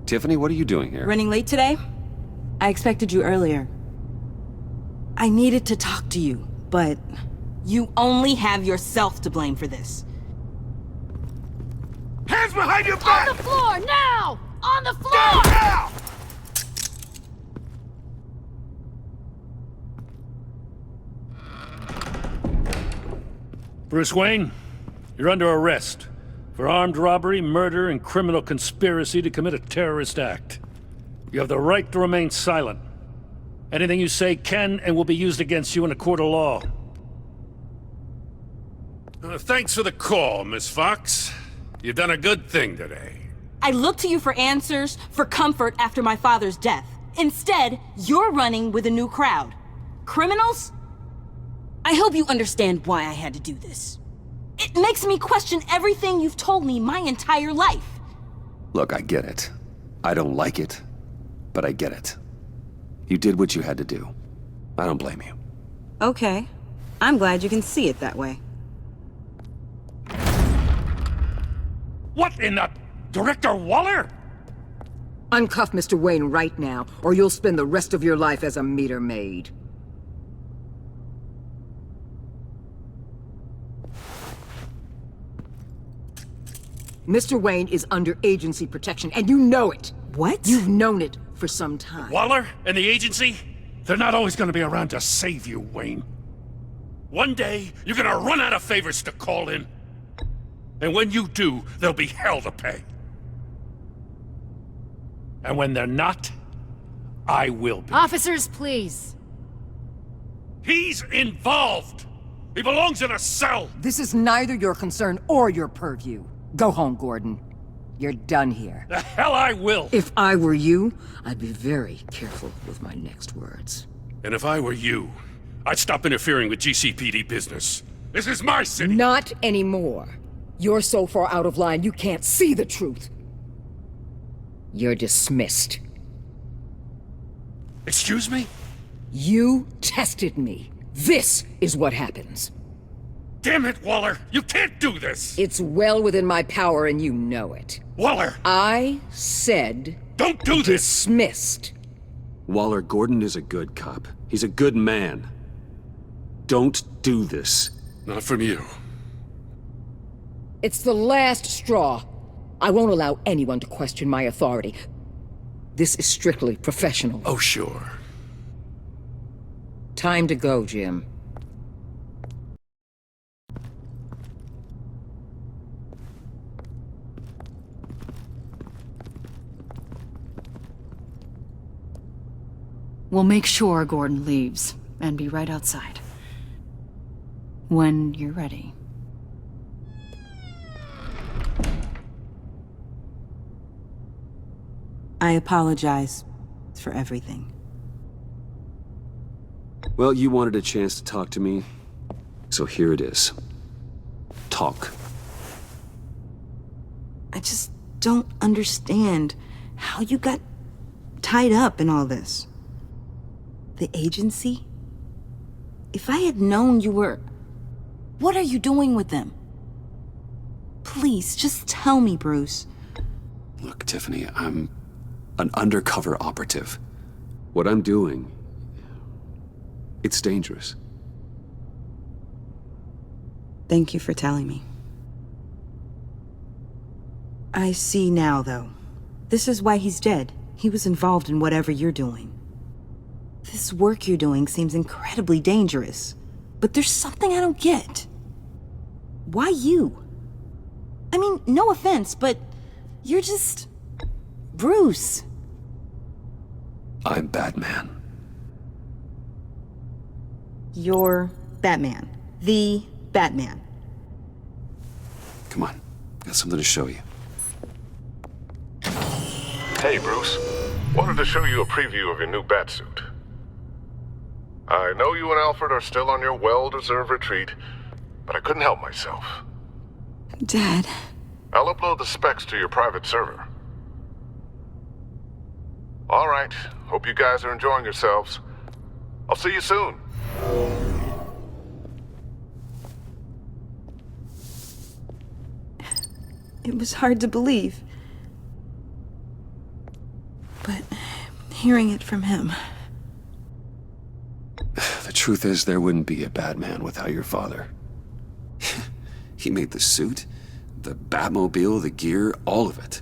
Tiffany, what are you doing here? Running late today? I expected you earlier. I needed to talk to you, but you only have yourself to blame for this. Hands behind your back! On the floor, now! On the floor! Down now! Bruce Wayne, you're under arrest for armed robbery, murder, and criminal conspiracy to commit a terrorist act. You have the right to remain silent. Anything you say can and will be used against you in a court of law. Thanks for the call, Miss Fox. You've done a good thing today. I looked to you for answers, for comfort after my father's death. Instead, you're running with a new crowd. Criminals? I hope you understand why I had to do this. It makes me question everything you've told me my entire life. Look, I get it. I don't like it, but I get it. You did what you had to do. I don't blame you. Okay. I'm glad you can see it that way. What in the... Director Waller? Uncuff Mr. Wayne right now, or you'll spend the rest of your life as a meter maid. Mr. Wayne is under agency protection, and you know it. What? You've known it for some time. Waller and the agency? They're not always gonna be around to save you, Wayne. One day, you're gonna run out of favors to call in. And when you do, there'll be hell to pay. And when they're not, I will be. Officers, please. He's involved! He belongs in a cell! This is neither your concern or your purview. Go home, Gordon. You're done here. The hell I will! If I were you, I'd be very careful with my next words. And if I were you, I'd stop interfering with GCPD business. This is my city! Not anymore. You're so far out of line you can't see the truth. You're dismissed. Excuse me? You tested me. This is what happens. Damn it, Waller! You can't do this! It's well within my power and you know it. Waller! I said... Don't do this! Dismissed. Waller, Gordon is a good cop. He's a good man. Don't do this. Not from you. It's the last straw. I won't allow anyone to question my authority. This is strictly professional. Oh, sure. Time to go, Jim. We'll make sure Gordon leaves, and be right outside. When you're ready. I apologize for everything. Well, you wanted a chance to talk to me, so here it is. Talk. I just don't understand how you got tied up in all this. The agency? If I had known you were... What are you doing with them? Please, just tell me, Bruce. Look, Tiffany, I'm an undercover operative. What I'm doing... it's dangerous. Thank you for telling me. I see now, though. This is why he's dead. He was involved in whatever you're doing. This work you're doing seems incredibly dangerous. But there's something I don't get. Why you? I mean, no offense, but you're just... Bruce. I'm Batman. You're Batman. The Batman. Come on, got something to show you. Hey, Bruce. Wanted to show you a preview of your new Batsuit. I know you and Alfred are still on your well-deserved retreat, but I couldn't help myself. Dad. I'll upload the specs to your private server. All right. Hope you guys are enjoying yourselves. I'll see you soon. It was hard to believe. But hearing it from him... The truth is, there wouldn't be a Batman without your father. He made the suit, the Batmobile, the gear, all of it.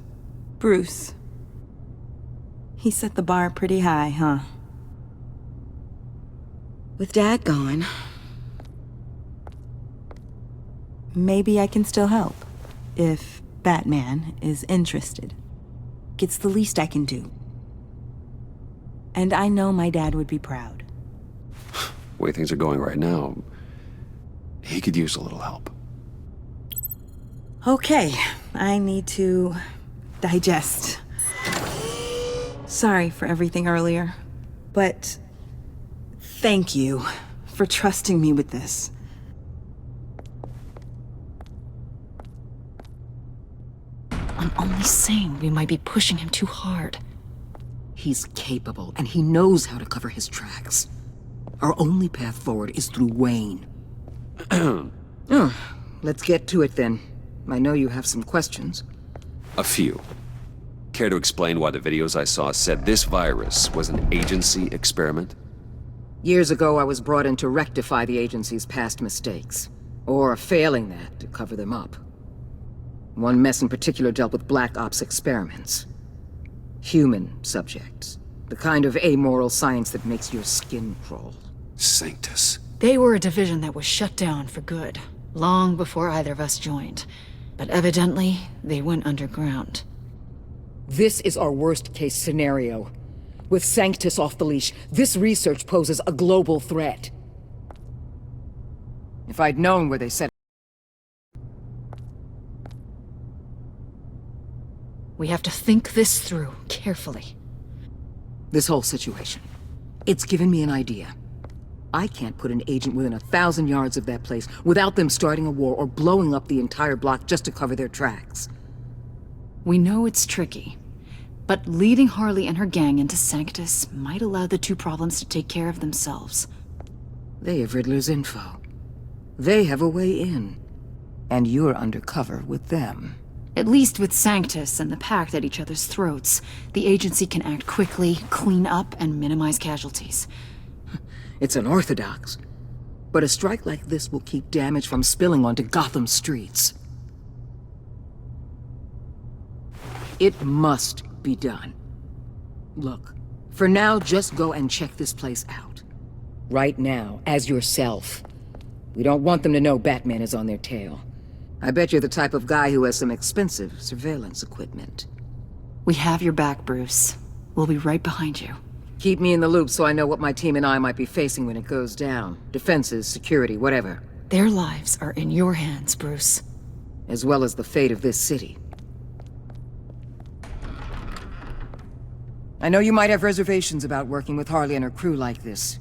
Bruce. He set the bar pretty high, huh? With Dad gone... maybe I can still help. If Batman is interested. It's the least I can do. And I know my dad would be proud. The way things are going right now, he could use a little help. Okay, I need to digest. Sorry for everything earlier, but thank you for trusting me with this. I'm only saying we might be pushing him too hard. He's capable, and he knows how to cover his tracks. Our only path forward is through Wayne. Let's get to it then. I know you have some questions. A few. Care to explain why the videos I saw said this virus was an agency experiment? Years ago, I was brought in to rectify the agency's past mistakes. Or, failing that, to cover them up. One mess in particular dealt with Black Ops experiments. Human subjects. The kind of amoral science that makes your skin crawl. Sanctus. They were a division that was shut down for good, long before either of us joined. But evidently, they went underground. This is our worst-case scenario. With Sanctus off the leash, this research poses a global threat. If I'd known where they set... We have to think this through, carefully. This whole situation. It's given me an idea. I can't put an agent within 1,000 yards of that place without them starting a war or blowing up the entire block just to cover their tracks. We know it's tricky, but leading Harley and her gang into Sanctus might allow the two problems to take care of themselves. They have Riddler's info. They have a way in. And you're undercover with them. At least with Sanctus and the Pact at each other's throats, the agency can act quickly, clean up, and minimize casualties. It's unorthodox. But a strike like this will keep damage from spilling onto Gotham streets. It must be done. Look, for now, just go and check this place out. Right now, as yourself. We don't want them to know Batman is on their tail. I bet you're the type of guy who has some expensive surveillance equipment. We have your back, Bruce. We'll be right behind you. Keep me in the loop so I know what my team and I might be facing when it goes down. Defenses, security, whatever. Their lives are in your hands, Bruce. As well as the fate of this city. I know you might have reservations about working with Harley and her crew like this.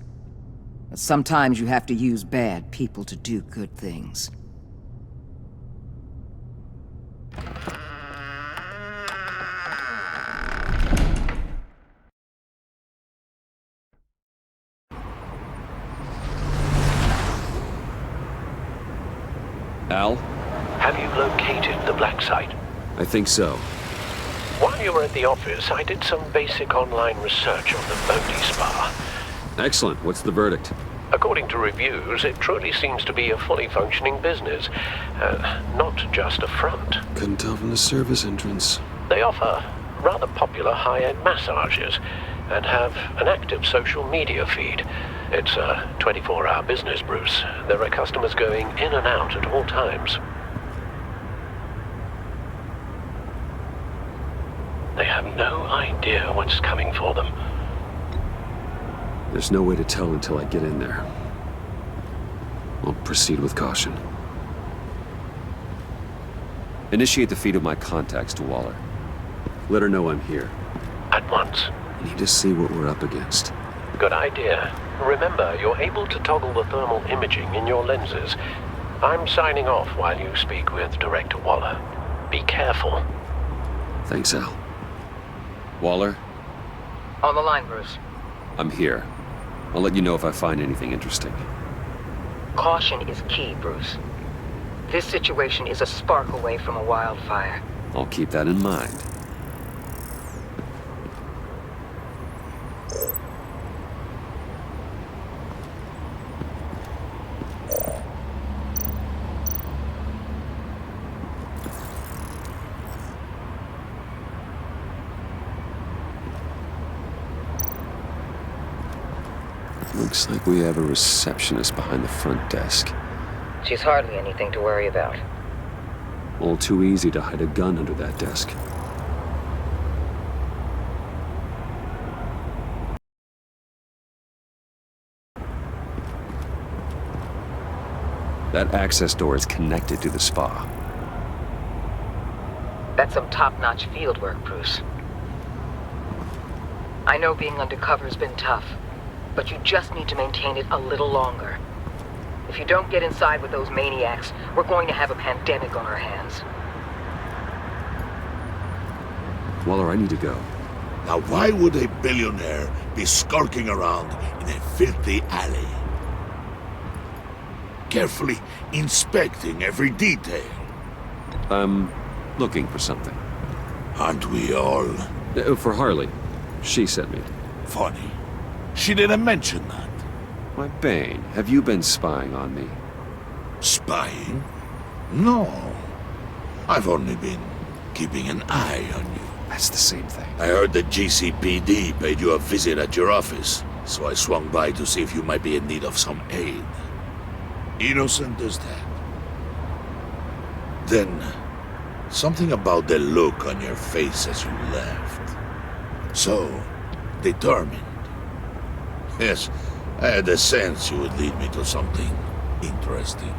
But sometimes you have to use bad people to do good things. Al? Have you located the black site? I think so. While you were at the office, I did some basic online research on the Bodhi Spa. Excellent. What's the verdict? According to reviews, it truly seems to be a fully functioning business, not just a front. Couldn't tell from the service entrance. They offer rather popular high-end massages and have an active social media feed. It's a 24-hour business, Bruce. There are customers going in and out at all times. They have no idea what's coming for them. There's no way to tell until I get in there. I'll proceed with caution. Initiate the feed of my contacts to Waller. Let her know I'm here. At once. I need to see what we're up against. Good idea. Remember, you're able to toggle the thermal imaging in your lenses. I'm signing off while you speak with Director Waller. Be careful. Thanks, Al. Waller? On the line, Bruce. I'm here. I'll let you know if I find anything interesting. Caution is key, Bruce. This situation is a spark away from a wildfire. I'll keep that in mind. Looks like we have a receptionist behind the front desk. She's hardly anything to worry about. All too easy to hide a gun under that desk. That access door is connected to the spa. That's some top-notch field work, Bruce. I know being undercover's been tough, but you just need to maintain it a little longer. If you don't get inside with those maniacs, we're going to have a pandemic on our hands. Waller, I need to go. Now why would a billionaire be skulking around in a filthy alley? Carefully inspecting every detail. I'm looking for something. Aren't we all? For Harley. She sent me. Funny. She didn't mention that. Why, Bane, have you been spying on me? Spying? No. I've only been keeping an eye on you. That's the same thing. I heard the GCPD paid you a visit at your office, so I swung by to see if you might be in need of some aid. Innocent as that. Then, something about the look on your face as you left. So, determined. Yes, I had a sense you would lead me to something interesting.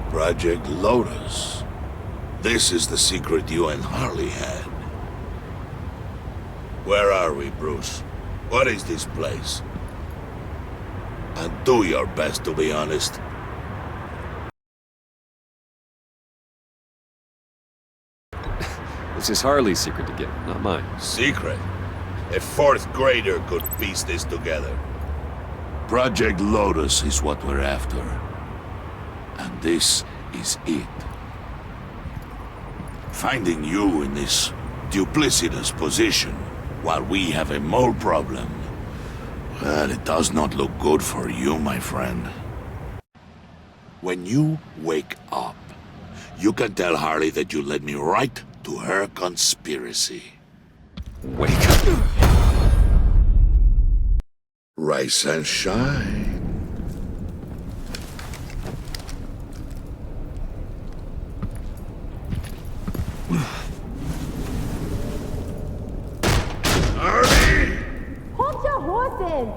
Project Lotus. This is the secret you and Harley had. Where are we, Bruce? What is this place? And do your best, to be honest. This is Harley's secret to get, not mine. Secret? A fourth grader could piece this together. Project Lotus is what we're after. And this is it. Finding you in this duplicitous position while we have a mole problem, well, it does not look good for you, my friend. When you wake up, you can tell Harley that you led me right to her conspiracy. Wake up. Rise and shine. Harley! Hold your horses!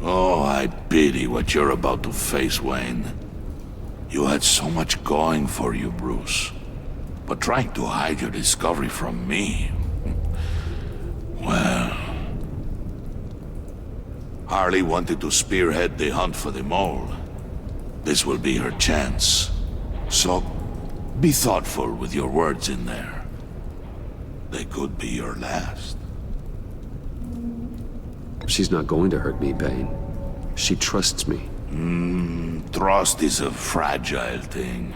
Oh, I pity what you're about to face, Wayne. You had so much going for you, Bruce. But trying to hide your discovery from me... well... Harley wanted to spearhead the hunt for the mole. This will be her chance. So, be thoughtful with your words in there. They could be your last. She's not going to hurt me, Bane. She trusts me. Trust is a fragile thing.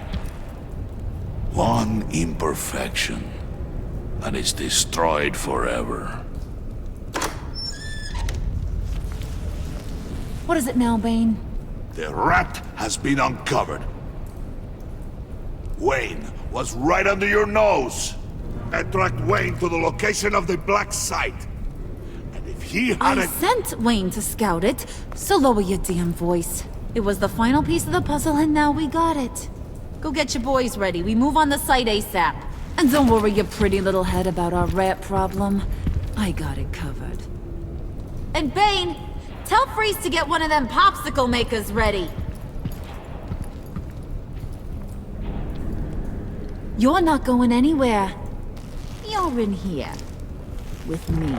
One imperfection, and it's destroyed forever. What is it now, Bane? The rat has been uncovered. Wayne was right under your nose. I tracked Wayne to the location of the black site. And if he I hadn't... sent Wayne to scout it, so lower your damn voice. It was the final piece of the puzzle and now we got it. Go get your boys ready. We move on the site ASAP. And don't worry your pretty little head about our rat problem. I got it covered. And Bane, tell Freeze to get one of them popsicle makers ready. You're not going anywhere. You're in here. With me.